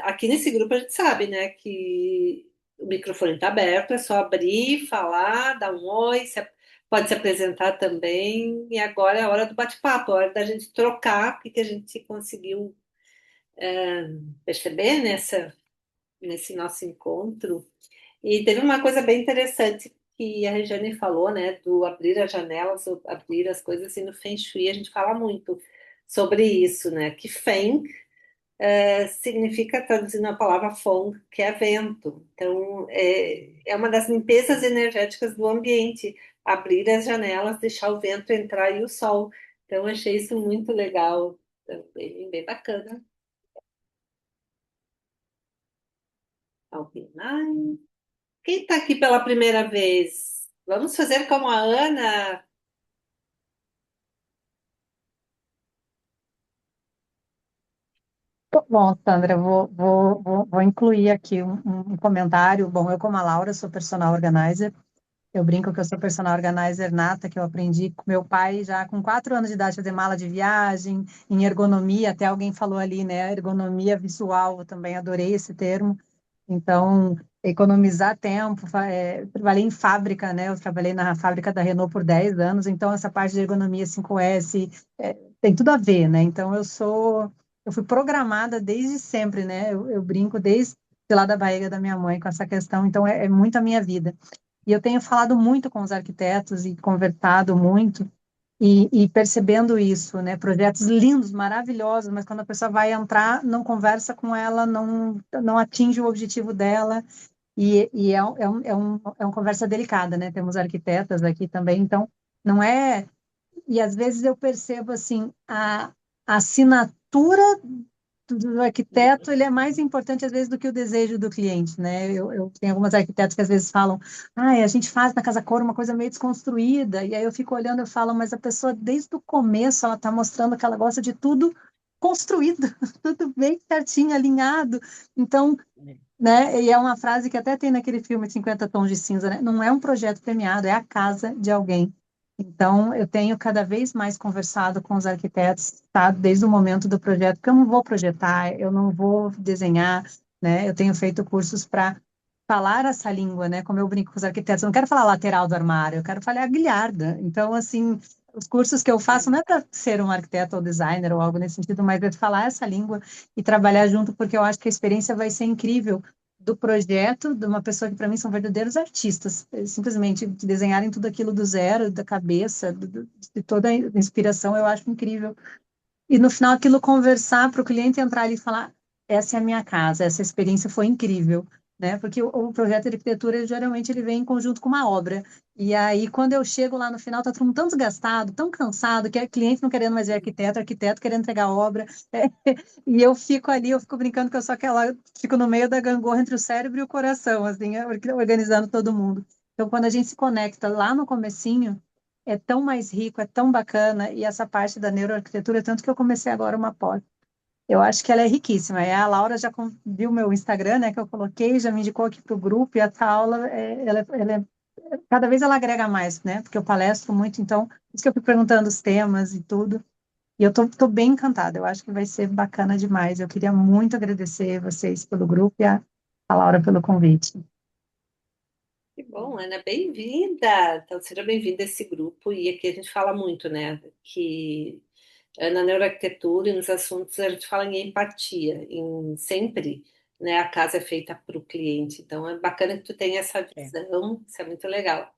[SPEAKER 1] aqui nesse grupo a gente sabe, né, que o microfone está aberto, é só abrir, falar, dar um oi, pode se apresentar também. E agora é a hora do bate-papo, a hora da gente trocar o que a gente conseguiu perceber nesse nosso encontro. E teve uma coisa bem interessante que a Regiane falou, né, do abrir as janelas, ou abrir as coisas, e no Feng Shui a gente fala muito sobre isso, né, que Feng significa, traduzindo a palavra Feng, que é vento. Então, é uma das limpezas energéticas do ambiente, abrir as janelas, deixar o vento entrar e o sol. Então, eu achei isso muito legal, bem bacana. Alguém mais? Quem está aqui pela primeira vez? Vamos fazer como a Ana.
[SPEAKER 4] Bom, Sandra, eu vou incluir aqui um comentário. Bom, eu, como a Laura, sou personal organizer. Eu brinco que eu sou personal organizer nata, que eu aprendi com meu pai já com 4 anos de idade, fazer mala de viagem, em ergonomia. Até alguém falou ali, né? Ergonomia visual, eu também adorei esse termo. Então, economizar tempo. Trabalhei em fábrica, né? Eu trabalhei na fábrica da Renault por 10 anos, então essa parte de ergonomia 5S tem tudo a ver, né? Então, eu fui programada desde sempre, né? Eu brinco desde lá da barriga da minha mãe com essa questão, então é muito a minha vida. E eu tenho falado muito com os arquitetos e conversado muito, e percebendo isso, né? Projetos lindos, maravilhosos, mas quando a pessoa vai entrar, não conversa com ela, não atinge o objetivo dela, e é uma conversa delicada, né? Temos arquitetas aqui também, então não é. E às vezes eu percebo assim, a assinatura do arquiteto, ele é mais importante às vezes do que o desejo do cliente, né? Eu tenho algumas arquitetos que às vezes falam, a gente faz na Casa Cor uma coisa meio desconstruída, e aí eu fico olhando e falo, mas a pessoa desde o começo ela está mostrando que ela gosta de tudo construído, tudo bem certinho, alinhado. Então, né? E é uma frase que até tem naquele filme 50 Tons de Cinza, né? Não é um projeto premiado, é a casa de alguém. Então, eu tenho cada vez mais conversado com os arquitetos, tá? Desde o momento do projeto, porque eu não vou projetar, eu não vou desenhar, né? Eu tenho feito cursos para falar essa língua, né? Como eu brinco com os arquitetos, eu não quero falar lateral do armário, eu quero falar a guilharda. Então, assim, os cursos que eu faço não é para ser um arquiteto ou designer ou algo nesse sentido, mas é falar essa língua e trabalhar junto, porque eu acho que a experiência vai ser incrível do projeto de uma pessoa que para mim são verdadeiros artistas. Eles simplesmente desenharem tudo aquilo do zero, da cabeça, de toda a inspiração, eu acho incrível. E no final aquilo conversar para o cliente entrar ali e falar, essa é a minha casa, essa experiência foi incrível, né? Porque o projeto de arquitetura geralmente ele vem em conjunto com uma obra. E aí quando eu chego lá no final tá todo mundo tão desgastado, tão cansado, que é cliente não querendo mais ver arquiteto, arquiteto querendo entregar obra. E eu fico ali, eu fico brincando que eu sou aquela, fico no meio da gangorra entre o cérebro e o coração, assim, organizando todo mundo. Então quando a gente se conecta lá no comecinho é tão mais rico, é tão bacana, e essa parte da neuroarquitetura, tanto que eu comecei agora uma pós. Eu acho que ela é riquíssima. A Laura já viu meu Instagram, né, que eu coloquei, já me indicou aqui para o grupo, e essa aula, cada vez ela agrega mais, né, porque eu palestro muito, então, por isso que eu fui perguntando os temas e tudo, e eu tô bem encantada, eu acho que vai ser bacana demais. Eu queria muito agradecer vocês pelo grupo e a Laura pelo convite.
[SPEAKER 1] Que bom, Ana, bem-vinda. Então, seja bem-vinda a esse grupo. E aqui a gente fala muito, né, que na neuroarquitetura e nos assuntos a gente fala em empatia, em sempre, né, a casa é feita para o cliente. Então, é bacana que tu tenha essa visão, isso é muito legal.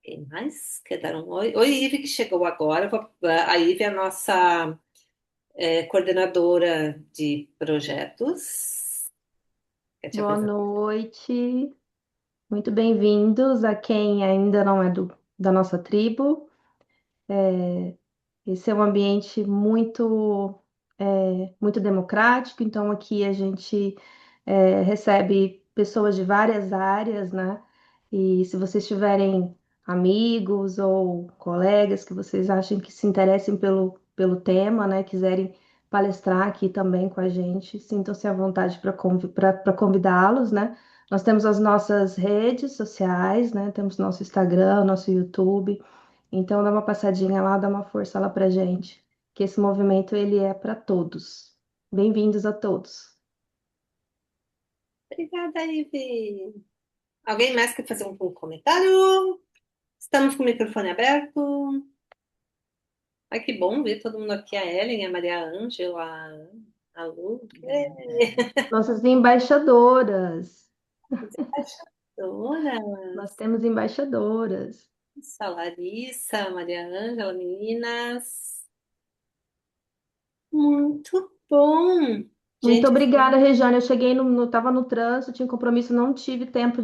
[SPEAKER 1] Quem mais quer dar um oi? Oi, Ive, que chegou agora. A Ive é a nossa coordenadora de projetos. Quer te
[SPEAKER 5] Boa
[SPEAKER 1] apresentar?
[SPEAKER 5] noite, muito bem-vindos a quem ainda não é da nossa tribo. Esse é um ambiente muito democrático, então aqui a gente recebe pessoas de várias áreas, né? E se vocês tiverem amigos ou colegas que vocês achem que se interessem pelo tema, né? Quiserem palestrar aqui também com a gente, sintam-se à vontade para convidá-los, né? Nós temos as nossas redes sociais, né? Temos nosso Instagram, nosso YouTube. Então, dá uma passadinha lá, dá uma força lá pra gente, que esse movimento ele é para todos. Bem-vindos a todos.
[SPEAKER 1] Obrigada, Ivy. Alguém mais quer fazer um comentário? Estamos com o microfone aberto. Ai, que bom ver todo mundo aqui, a Ellen, a Maria Ângela, a Lu.
[SPEAKER 5] Nossas embaixadoras.
[SPEAKER 1] Dona,
[SPEAKER 5] Nós temos embaixadoras.
[SPEAKER 1] Larissa, Maria Ângela, meninas. Muito bom.
[SPEAKER 5] Muito
[SPEAKER 1] Gente,
[SPEAKER 5] obrigada, Rejane. Eu cheguei tava no trânsito, tinha compromisso, não tive tempo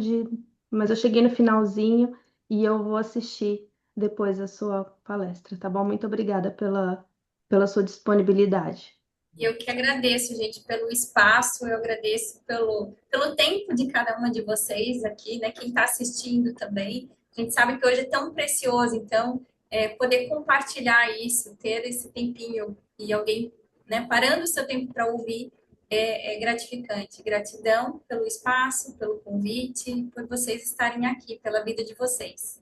[SPEAKER 5] mas eu cheguei no finalzinho e eu vou assistir depois a sua palestra, tá bom? Muito obrigada pela sua disponibilidade.
[SPEAKER 2] E eu que agradeço, gente, pelo espaço, eu agradeço pelo tempo de cada uma de vocês aqui, né? Quem está assistindo também. A gente sabe que hoje é tão precioso, então, poder compartilhar isso, ter esse tempinho e alguém, né, parando o seu tempo para ouvir é gratificante. Gratidão pelo espaço, pelo convite, por vocês estarem aqui, pela vida de vocês.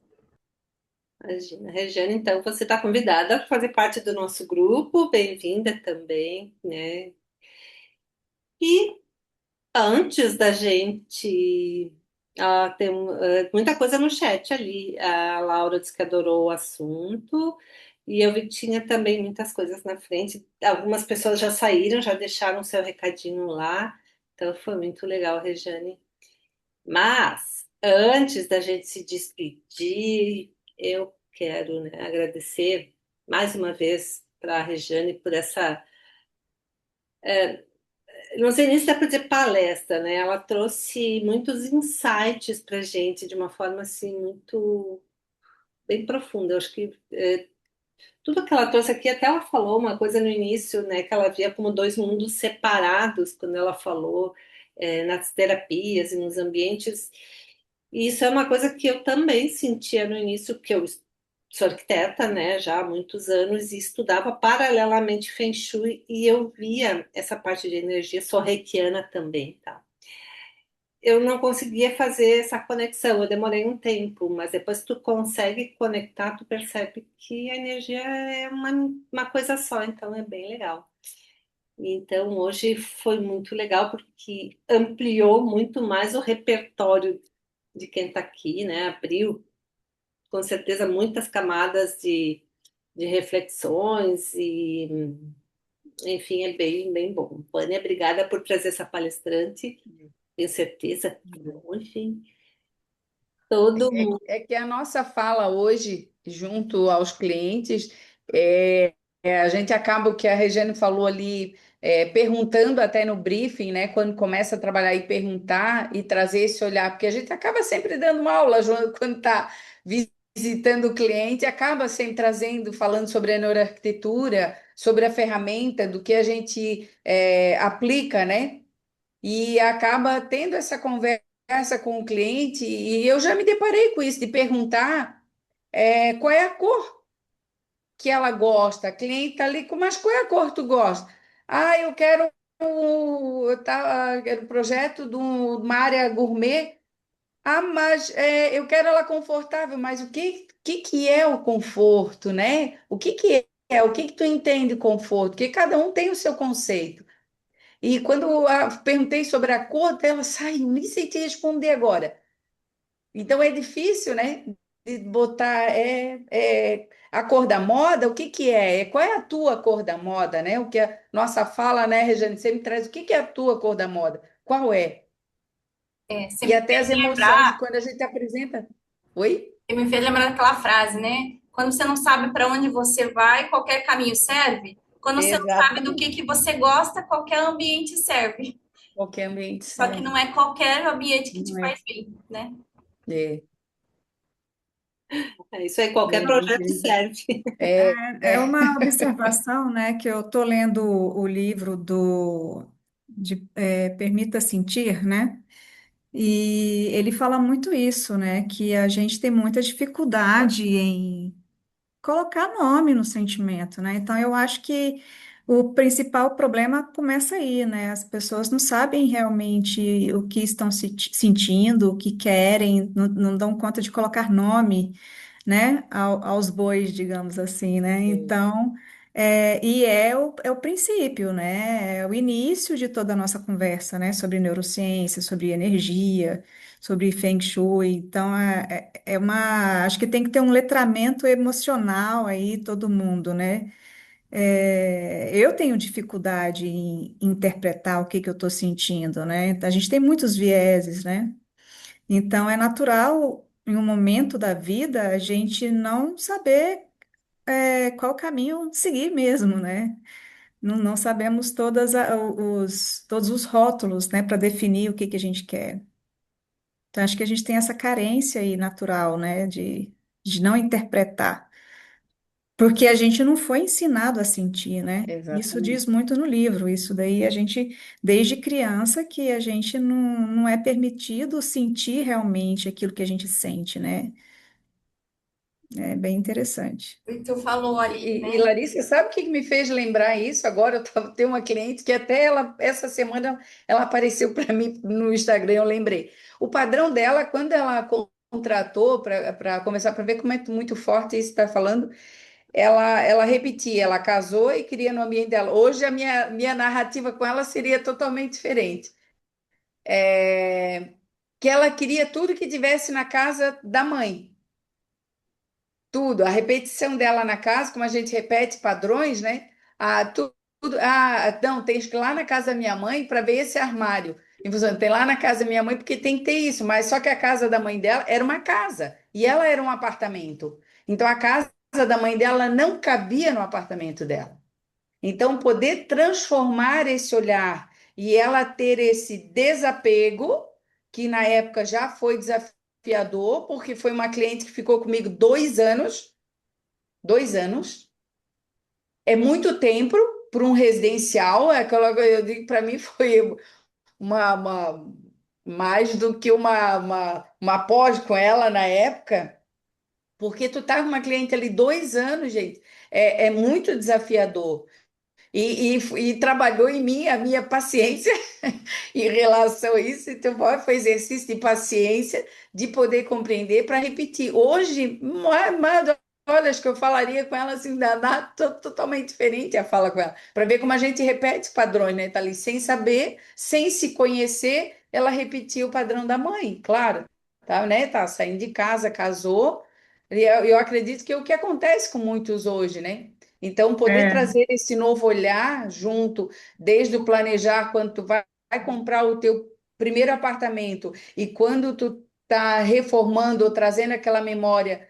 [SPEAKER 1] imagina, Regiane, então você está convidada a fazer parte do nosso grupo, bem-vinda também, né? E antes da gente. Tem muita coisa no chat ali. A Laura disse que adorou o assunto. E eu vi que tinha também muitas coisas na frente. Algumas pessoas já saíram, já deixaram seu recadinho lá. Então foi muito legal, Regiane. Mas, antes da gente se despedir, eu quero, né, agradecer mais uma vez para a Regiane por essa. Não sei nem se dá para dizer palestra, né? Ela trouxe muitos insights para a gente de uma forma assim muito bem profunda. Eu acho que tudo que ela trouxe aqui, até ela falou uma coisa no início, né? Que ela via como dois mundos separados quando ela falou nas terapias e nos ambientes. E isso é uma coisa que eu também sentia no início, porque eu sou arquiteta, né, já há muitos anos e estudava paralelamente Feng Shui e eu via essa parte de energia, sou reikiana também, tá? Eu não conseguia fazer essa conexão, eu demorei um tempo, mas depois que tu consegue conectar, tu percebe que a energia é uma coisa só, então é bem legal. Então, hoje foi muito legal porque ampliou muito mais o repertório de quem está aqui, né? Abriu com certeza muitas camadas de reflexões e, enfim, é bem, bem bom. Vânia, obrigada por trazer essa palestrante, tenho certeza. Enfim, todo mundo.
[SPEAKER 6] É que a nossa fala hoje, junto aos clientes, a gente acaba o que a Regiane falou ali, perguntando até no briefing, né? Quando começa a trabalhar e perguntar e trazer esse olhar, porque a gente acaba sempre dando uma aula, Joana, quando está visitando o cliente, acaba sempre trazendo, falando sobre a neuroarquitetura, sobre a ferramenta, do que a gente aplica, né? E acaba tendo essa conversa com o cliente, e eu já me deparei com isso, de perguntar qual é a cor que ela gosta. A cliente está ali com, mas qual é a cor que tu gosta? Ah, eu quero quero um projeto de uma área gourmet. Ah, mas eu quero ela confortável, mas o que é o conforto, né? O que é? O que tu entende conforto? Porque cada um tem o seu conceito. E quando eu perguntei sobre a cor dela, saiu, nem sei te responder agora. Então é difícil, né? De botar a cor da moda, o que que é? Qual é a tua cor da moda, né? O que a nossa fala, né, Regiane, sempre traz o que que é a tua cor da moda? Qual é? E
[SPEAKER 2] Sempre
[SPEAKER 6] até as emoções de quando a gente apresenta. Oi?
[SPEAKER 2] me fez lembrar daquela frase, né? Quando você não sabe para onde você vai, qualquer caminho serve. Quando você não sabe do
[SPEAKER 6] Exatamente.
[SPEAKER 2] que você gosta, qualquer ambiente serve.
[SPEAKER 6] Qualquer ambiente
[SPEAKER 2] Só que
[SPEAKER 6] serve.
[SPEAKER 2] não é qualquer ambiente que te
[SPEAKER 6] Não é?
[SPEAKER 2] faz bem, né?
[SPEAKER 6] É.
[SPEAKER 1] Isso aí, qualquer projeto serve.
[SPEAKER 6] É,
[SPEAKER 7] É uma observação, né, que eu estou lendo o livro Permita Sentir, né? E ele fala muito isso, né? Que a gente tem muita dificuldade em colocar nome no sentimento, né? Então, eu acho que o principal problema começa aí, né? As pessoas não sabem realmente o que estão sentindo, o que querem, não dão conta de colocar nome, né? Aos bois, digamos assim, né? Então, é o princípio, né? É o início de toda a nossa conversa, né? Sobre neurociência, sobre energia, sobre Feng Shui. Então, acho que tem que ter um letramento emocional aí, todo mundo, né? Eu tenho dificuldade em interpretar o que que eu estou sentindo, né? A gente tem muitos vieses, né? Então, é natural, em um momento da vida, a gente não saber qual caminho seguir mesmo, né? Não sabemos todos os rótulos, né, para definir o que que a gente quer. Então, acho que a gente tem essa carência aí natural, né, de não interpretar, porque a gente não foi ensinado a sentir, né? Isso diz
[SPEAKER 6] exatamente.
[SPEAKER 7] muito no livro, isso daí a gente, desde criança, que a gente não é permitido sentir realmente aquilo que a gente sente, né? É bem interessante.
[SPEAKER 2] E tu falou ali,
[SPEAKER 6] E,
[SPEAKER 2] né?
[SPEAKER 6] Larissa, sabe o que me fez lembrar isso? Agora tenho uma cliente que até ela, essa semana, ela apareceu para mim no Instagram, eu lembrei. O padrão dela, quando ela contratou para começar para ver como é muito forte isso que está falando, ela repetia, ela casou e queria no ambiente dela. Hoje a minha narrativa com ela seria totalmente diferente. É, que ela queria tudo que tivesse na casa da mãe. Tudo, a repetição dela na casa, como a gente repete padrões, né? Tudo, não, tens que ir lá na casa da minha mãe para ver esse armário. E você tem lá na casa da minha mãe porque tem que ter isso, mas só que a casa da mãe dela era uma casa e ela era um apartamento. Então a casa da mãe dela não cabia no apartamento dela. Então poder transformar esse olhar e ela ter esse desapego, que na época já foi desafiador, porque foi uma cliente que ficou comigo 2 anos. 2 anos é muito tempo para um residencial. É aquela que eu digo, para mim foi mais do que uma pós com ela na época, porque tu tá com uma cliente ali 2 anos, gente, é muito desafiador. E trabalhou em mim a minha paciência em relação a isso. Então, foi exercício de paciência, de poder compreender para repetir. Hoje, olha, acho que eu falaria com ela assim, totalmente diferente a fala com ela, para ver como a gente repete padrões, né? Tá ali sem saber, sem se conhecer, ela repetiu o padrão da mãe, claro, tá, né? Tá saindo de casa, casou. E eu acredito que é o que acontece com muitos hoje, né? Então, poder
[SPEAKER 7] É,
[SPEAKER 6] trazer esse novo olhar junto, desde o planejar quando tu vai comprar o teu primeiro apartamento e quando tu tá reformando ou trazendo aquela memória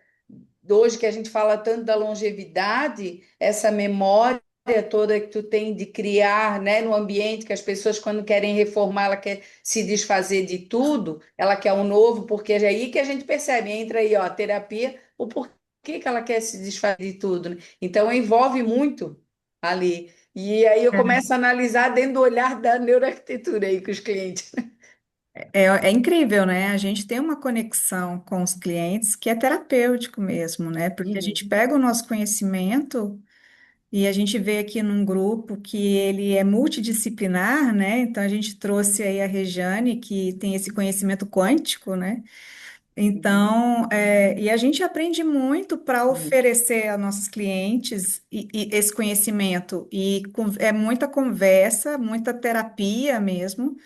[SPEAKER 6] hoje que a gente fala tanto da longevidade, essa memória toda que tu tem de criar, né, no ambiente que as pessoas quando querem reformar, ela quer se desfazer de tudo, ela quer um novo, porque é aí que a gente percebe, entra aí, ó, a terapia, o porquê que ela quer se desfazer de tudo, né? Então envolve muito ali. E aí eu
[SPEAKER 7] é,
[SPEAKER 6] começo a analisar dentro do olhar da neuroarquitetura aí com os clientes.
[SPEAKER 7] é incrível, né? A gente tem uma conexão com os clientes que é terapêutico mesmo, né? Porque a gente
[SPEAKER 6] Uhum,
[SPEAKER 7] pega o nosso conhecimento e a gente vê aqui num grupo que ele é multidisciplinar, né? Então a gente trouxe aí a Rejane, que tem esse conhecimento quântico, né?
[SPEAKER 6] uhum,
[SPEAKER 7] Então, e a gente aprende muito para
[SPEAKER 6] uhum.
[SPEAKER 7] oferecer a nossos clientes e esse conhecimento. E é muita conversa, muita terapia mesmo,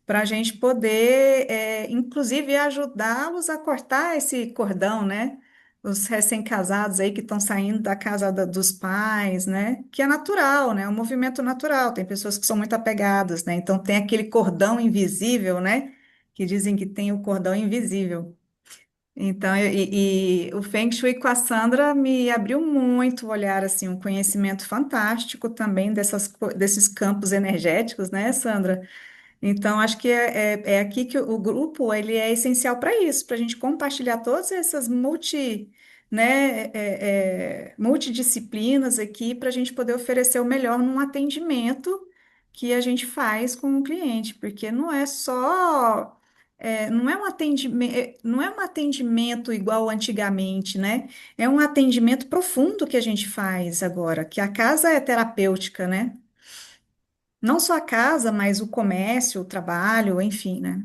[SPEAKER 7] para a gente poder, inclusive, ajudá-los a cortar esse cordão, né? Os recém-casados aí que estão saindo da casa dos pais, né? Que é natural, né? É um movimento natural. Tem pessoas que são muito apegadas, né? Então, tem aquele cordão invisível, né? Que dizem que tem o cordão invisível. Então, e o Feng Shui com a Sandra me abriu muito o olhar, assim, um conhecimento fantástico também desses campos energéticos, né, Sandra? Então, acho que é aqui que o grupo ele é essencial para isso, para a gente compartilhar todas essas multidisciplinas aqui, para a gente poder oferecer o melhor num atendimento que a gente faz com o cliente, porque não é só, não é um atendimento, não é um atendimento igual antigamente, né? É um atendimento profundo que a gente faz agora, que a casa é terapêutica, né? Não só a casa, mas o comércio, o trabalho, enfim, né?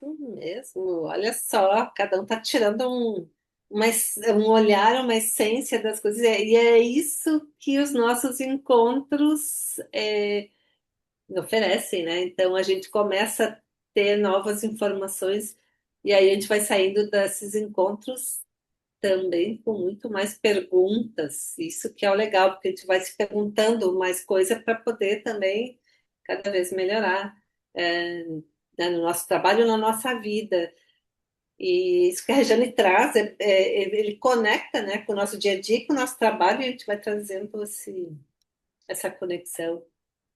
[SPEAKER 1] Mesmo, olha só, cada um está tirando um olhar, uma essência das coisas, e é isso que os nossos encontros oferecem, né? Então a gente começa a ter novas informações, e aí a gente vai saindo desses encontros também com muito mais perguntas. Isso que é o legal, porque a gente vai se perguntando mais coisa para poder também cada vez melhorar, né, no nosso trabalho, na nossa vida. E isso que a Regiane traz, ele conecta, né, com o nosso dia a dia, com o nosso trabalho, e a gente vai trazendo essa conexão.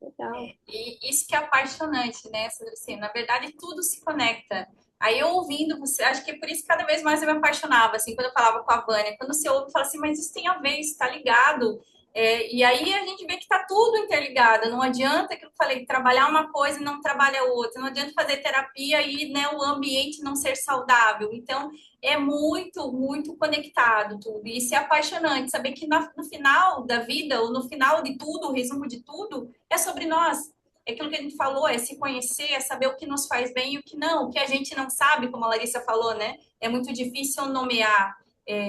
[SPEAKER 1] Legal.
[SPEAKER 2] E isso que é apaixonante, né, Sandra? Assim, na verdade, tudo se conecta. Aí eu ouvindo você, acho que é por isso que cada vez mais eu me apaixonava, assim, quando eu falava com a Vânia, quando você ouve, fala assim, mas isso tem a ver, isso está ligado. E aí a gente vê que está tudo interligado. Não adianta que eu falei, trabalhar uma coisa e não trabalhar outra. Não adianta fazer terapia e, né, o ambiente não ser saudável. Então, é muito, muito conectado tudo. E isso é apaixonante, saber que no final da vida, ou no final de tudo, o resumo de tudo, é sobre nós. É aquilo que a gente falou, é se conhecer, é saber o que nos faz bem e o que não. O que a gente não sabe, como a Larissa falou, né? É muito difícil nomear,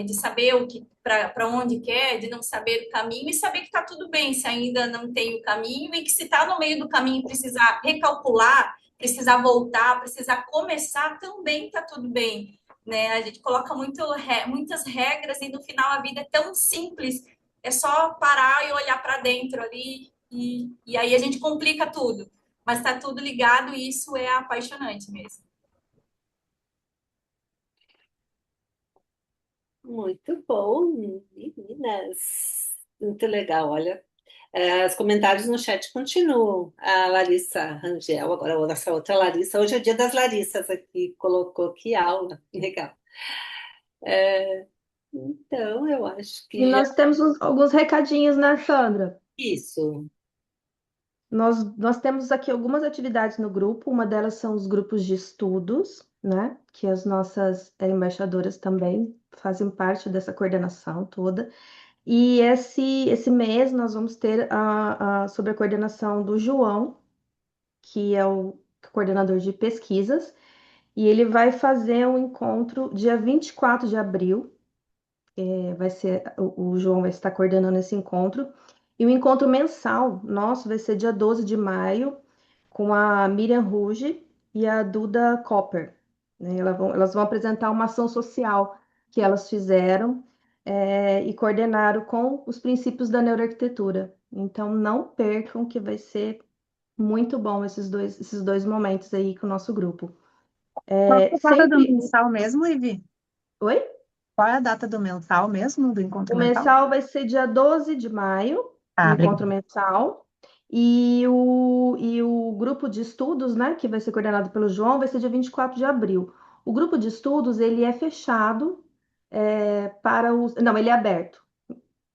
[SPEAKER 2] de saber o que para onde quer, de não saber o caminho e saber que está tudo bem se ainda não tem o caminho e que se está no meio do caminho precisar recalcular, precisar voltar, precisar começar, também está tudo bem. Né? A gente coloca muitas regras e no final a vida é tão simples, é só parar e olhar para dentro ali e aí a gente complica tudo. Mas está tudo ligado e isso é apaixonante mesmo.
[SPEAKER 1] Muito bom, meninas. Muito legal, olha. Os comentários no chat continuam. A Larissa Rangel, agora a nossa outra Larissa. Hoje é o dia das Larissas aqui, colocou que aula. Legal. Então, eu acho
[SPEAKER 5] E
[SPEAKER 1] que já
[SPEAKER 5] nós temos alguns recadinhos, né, Sandra?
[SPEAKER 1] isso.
[SPEAKER 5] Nós temos aqui algumas atividades no grupo, uma delas são os grupos de estudos, né? Que as nossas embaixadoras também fazem parte dessa coordenação toda. E esse mês nós vamos ter sob a coordenação do João, que é o coordenador de pesquisas, e ele vai fazer um encontro dia 24 de abril. Vai ser o João vai estar coordenando esse encontro. E o encontro mensal nosso vai ser dia 12 de maio, com a Miriam Ruge e a Duda Copper. Né? Elas vão apresentar uma ação social que elas fizeram e coordenaram com os princípios da neuroarquitetura. Então, não percam, que vai ser muito bom esses dois momentos aí com o nosso grupo.
[SPEAKER 4] Qual é a data do
[SPEAKER 5] Sempre.
[SPEAKER 4] mensal mesmo, Ivi?
[SPEAKER 5] Oi?
[SPEAKER 4] Qual é a data do mensal mesmo, do
[SPEAKER 5] O
[SPEAKER 4] encontro mensal?
[SPEAKER 5] mensal vai ser dia 12 de maio, o
[SPEAKER 4] Ah,
[SPEAKER 5] encontro
[SPEAKER 4] obrigada.
[SPEAKER 5] mensal. E o grupo de estudos, né, que vai ser coordenado pelo João, vai ser dia 24 de abril. O grupo de estudos, ele é fechado para os... Não, ele é aberto.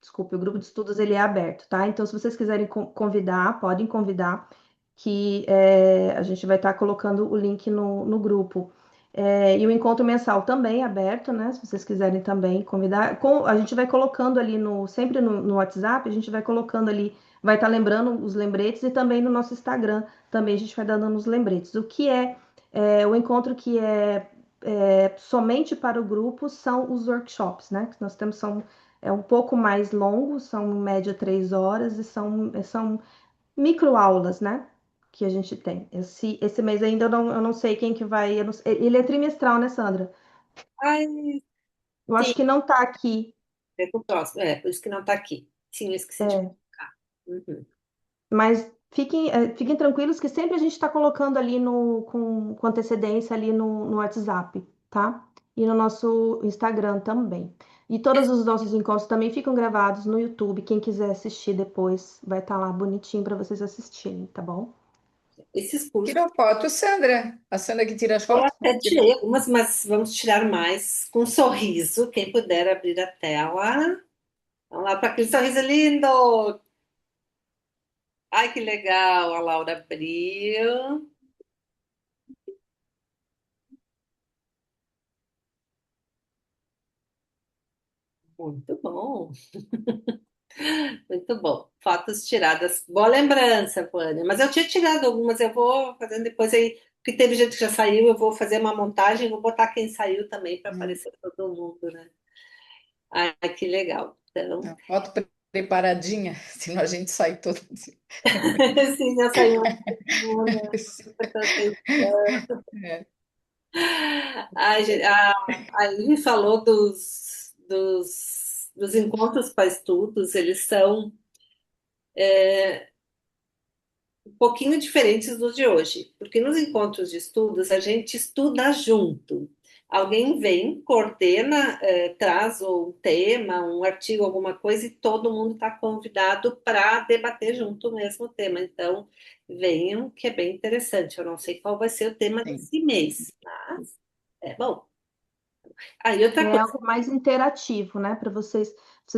[SPEAKER 5] Desculpe, o grupo de estudos, ele é aberto, tá? Então, se vocês quiserem convidar, podem convidar, que a gente vai estar colocando o link no grupo. E o encontro mensal também é aberto, né? Se vocês quiserem também convidar. A gente vai colocando ali sempre no WhatsApp, a gente vai colocando ali, vai estar lembrando os lembretes e também no nosso Instagram também a gente vai dando os lembretes. O que o encontro que somente para o grupo são os workshops, né? Que nós temos é um pouco mais longo, são em média 3 horas e são microaulas, né? Que a gente tem. Esse mês ainda eu não sei quem que vai. Ele é trimestral, né, Sandra?
[SPEAKER 1] Ai,
[SPEAKER 5] Eu
[SPEAKER 1] sim,
[SPEAKER 5] acho que não tá aqui.
[SPEAKER 1] é com o próximo. Por isso que não está aqui. Sim, eu esqueci de
[SPEAKER 5] É,
[SPEAKER 1] colocar. Uhum.
[SPEAKER 5] mas fiquem tranquilos que sempre a gente está colocando ali com antecedência ali no WhatsApp, tá? E no nosso Instagram também. E todos os nossos encontros também ficam gravados no YouTube. Quem quiser assistir depois, vai estar lá bonitinho para vocês assistirem, tá bom?
[SPEAKER 1] Esses cursos,
[SPEAKER 6] Tirou foto, Sandra? A Sandra que tira as
[SPEAKER 1] eu
[SPEAKER 6] fotos?
[SPEAKER 1] até
[SPEAKER 6] Tirou.
[SPEAKER 1] tirei algumas, mas vamos tirar mais com um sorriso. Quem puder abrir a tela. Vamos lá para aquele sorriso lindo. Ai, que legal. A Laura abriu. Muito bom. Muito bom. Fotos tiradas. Boa lembrança, Vânia. Mas eu tinha tirado algumas, eu vou fazendo depois aí, porque teve gente que já saiu, eu vou fazer uma montagem, vou botar quem saiu também para
[SPEAKER 6] Hum,
[SPEAKER 1] aparecer todo mundo, né? Ai, que legal. Então,
[SPEAKER 6] a foto preparadinha, senão a gente sai todo dia.
[SPEAKER 1] sim, já saiu uma semana, prestando atenção.
[SPEAKER 6] É.
[SPEAKER 1] A Ivy falou dos encontros para estudos, eles são um pouquinho diferentes dos de hoje, porque nos encontros de estudos a gente estuda junto. Alguém vem, coordena, traz um tema, um artigo, alguma coisa, e todo mundo está convidado para debater junto o mesmo tema. Então, venham, que é bem interessante. Eu não sei qual vai ser o tema
[SPEAKER 6] Sim.
[SPEAKER 1] desse mês, mas é bom. Aí, outra
[SPEAKER 5] É
[SPEAKER 1] coisa,
[SPEAKER 5] algo mais interativo, né? Para vocês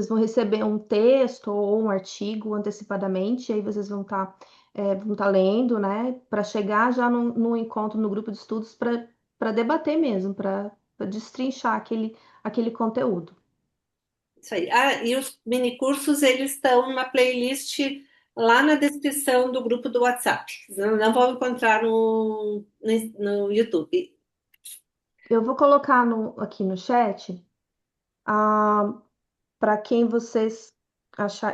[SPEAKER 5] vão receber um texto ou um artigo antecipadamente, e aí vocês vão tá lendo, né? Para chegar já no encontro no grupo de estudos para debater mesmo, para destrinchar aquele conteúdo.
[SPEAKER 1] isso aí. Ah, e os minicursos, eles estão numa playlist lá na descrição do grupo do WhatsApp. Não vão encontrar no YouTube.
[SPEAKER 5] Eu vou colocar aqui no chat, para quem vocês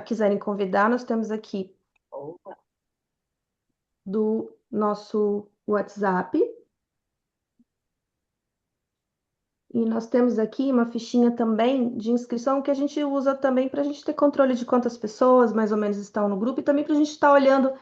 [SPEAKER 5] quiserem convidar, nós temos aqui do nosso WhatsApp. E nós temos aqui uma fichinha também de inscrição que a gente usa também para a gente ter controle de quantas pessoas mais ou menos estão no grupo e também para a gente estar olhando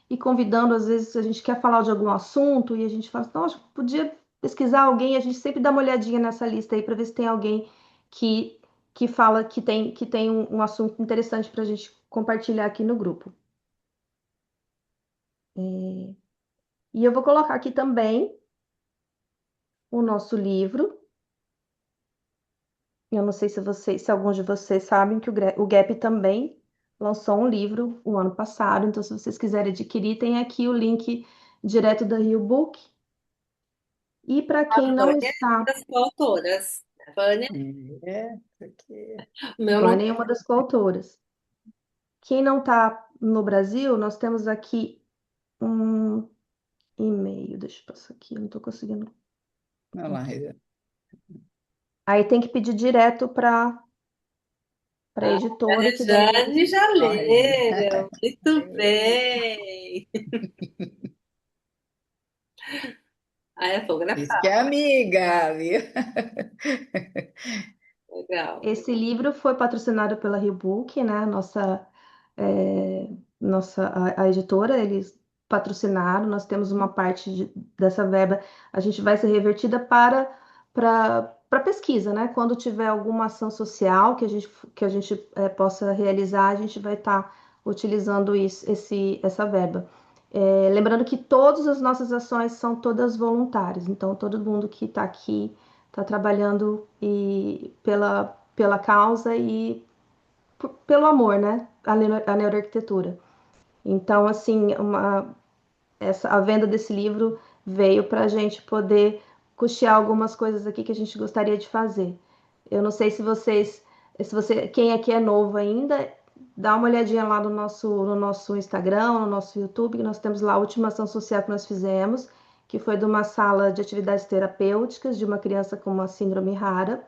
[SPEAKER 5] e convidando. Às vezes a gente quer falar de algum assunto e a gente fala, nossa, podia pesquisar alguém. A gente sempre dá uma olhadinha nessa lista aí para ver se tem alguém que, que fala que tem um assunto interessante para a gente compartilhar aqui no grupo. E eu vou colocar aqui também o nosso livro. Eu não sei se alguns de vocês sabem que o Gap também lançou um livro o ano passado, então se vocês quiserem adquirir, tem aqui o link direto da Rio Book. E para
[SPEAKER 1] A
[SPEAKER 5] quem não
[SPEAKER 1] Vânia é uma
[SPEAKER 5] está,
[SPEAKER 1] das coautoras. A Vânia,
[SPEAKER 6] É, isso aqui.
[SPEAKER 1] o meu não.
[SPEAKER 5] Vânia é uma das coautoras. Quem não está no Brasil, nós temos aqui um e-mail. Deixa eu passar aqui, eu não estou conseguindo.
[SPEAKER 6] Olha lá, Regiane.
[SPEAKER 5] Aí tem que pedir direto para a
[SPEAKER 1] A
[SPEAKER 5] editora que daí
[SPEAKER 1] Rejane já
[SPEAKER 6] Ó, a Regiane.
[SPEAKER 1] leram. Muito bem. Aí eu vou
[SPEAKER 6] Isso que é
[SPEAKER 1] grafar.
[SPEAKER 6] amiga, viu?
[SPEAKER 1] Legal.
[SPEAKER 5] Esse livro foi patrocinado pela Rio Book, né? É, a editora, eles patrocinaram. Nós temos uma parte dessa verba, a gente vai ser revertida para pesquisa, né? Quando tiver alguma ação social que a gente possa realizar, a gente vai estar utilizando essa verba. Lembrando que todas as nossas ações são todas voluntárias, então todo mundo que está aqui está trabalhando pela causa e pelo amor, né? A neuroarquitetura. Então, assim, a venda desse livro veio para a gente poder custear algumas coisas aqui que a gente gostaria de fazer. Eu não sei quem aqui é novo ainda, dá uma olhadinha lá no nosso Instagram, no nosso YouTube, que nós temos lá a última ação social que nós fizemos, que foi de uma sala de atividades terapêuticas de uma criança com uma síndrome rara.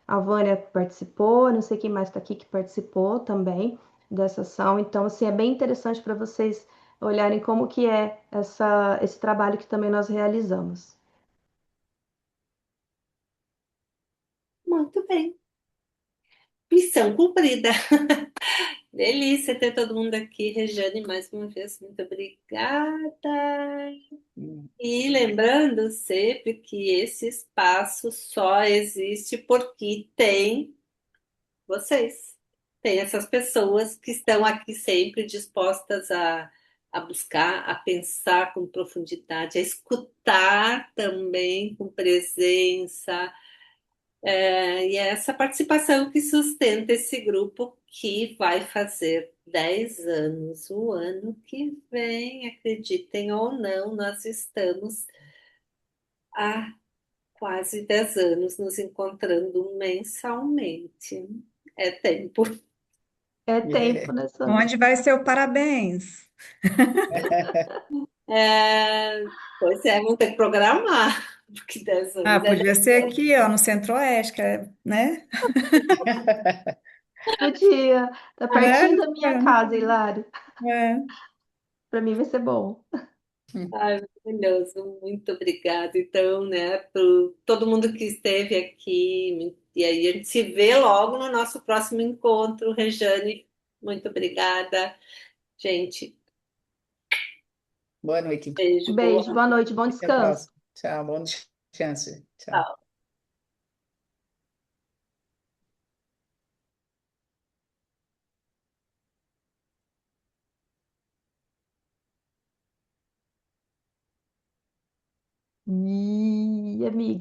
[SPEAKER 5] A Vânia participou, não sei quem mais está aqui que participou também dessa ação. Então, assim, é bem interessante para vocês olharem como que é esse trabalho que também nós realizamos.
[SPEAKER 1] Muito bem. Missão cumprida. Delícia ter todo mundo aqui. Rejane, mais uma vez, muito obrigada. E lembrando sempre que esse espaço só existe porque tem vocês. Tem essas pessoas que estão aqui sempre dispostas a buscar, a pensar com profundidade, a escutar também com presença. E é essa participação que sustenta esse grupo que vai fazer 10 anos. O ano que vem, acreditem ou não, nós estamos há quase 10 anos nos encontrando mensalmente. É tempo.
[SPEAKER 5] É tempo, né, Sandra?
[SPEAKER 7] Onde vai ser o parabéns?
[SPEAKER 1] Pois é, vamos ter que programar, porque 10
[SPEAKER 7] Ah,
[SPEAKER 1] anos é
[SPEAKER 7] podia ser aqui, ó, no Centro-Oeste, né?
[SPEAKER 5] Podia. Tá
[SPEAKER 7] Né?
[SPEAKER 5] pertinho da minha casa, Hilário.
[SPEAKER 7] É.
[SPEAKER 5] Para mim vai ser bom.
[SPEAKER 1] Ai, maravilhoso, muito obrigada. Então, né, para todo mundo que esteve aqui, e aí a gente se vê logo no nosso próximo encontro, Rejane. Muito obrigada, gente.
[SPEAKER 6] Boa noite.
[SPEAKER 1] Beijo, boa
[SPEAKER 5] Beijo, boa noite, bom
[SPEAKER 6] Até a
[SPEAKER 5] descanso.
[SPEAKER 6] próxima. Tchau, bom descanso. Tchau.
[SPEAKER 1] noite.
[SPEAKER 5] Ih, amiga.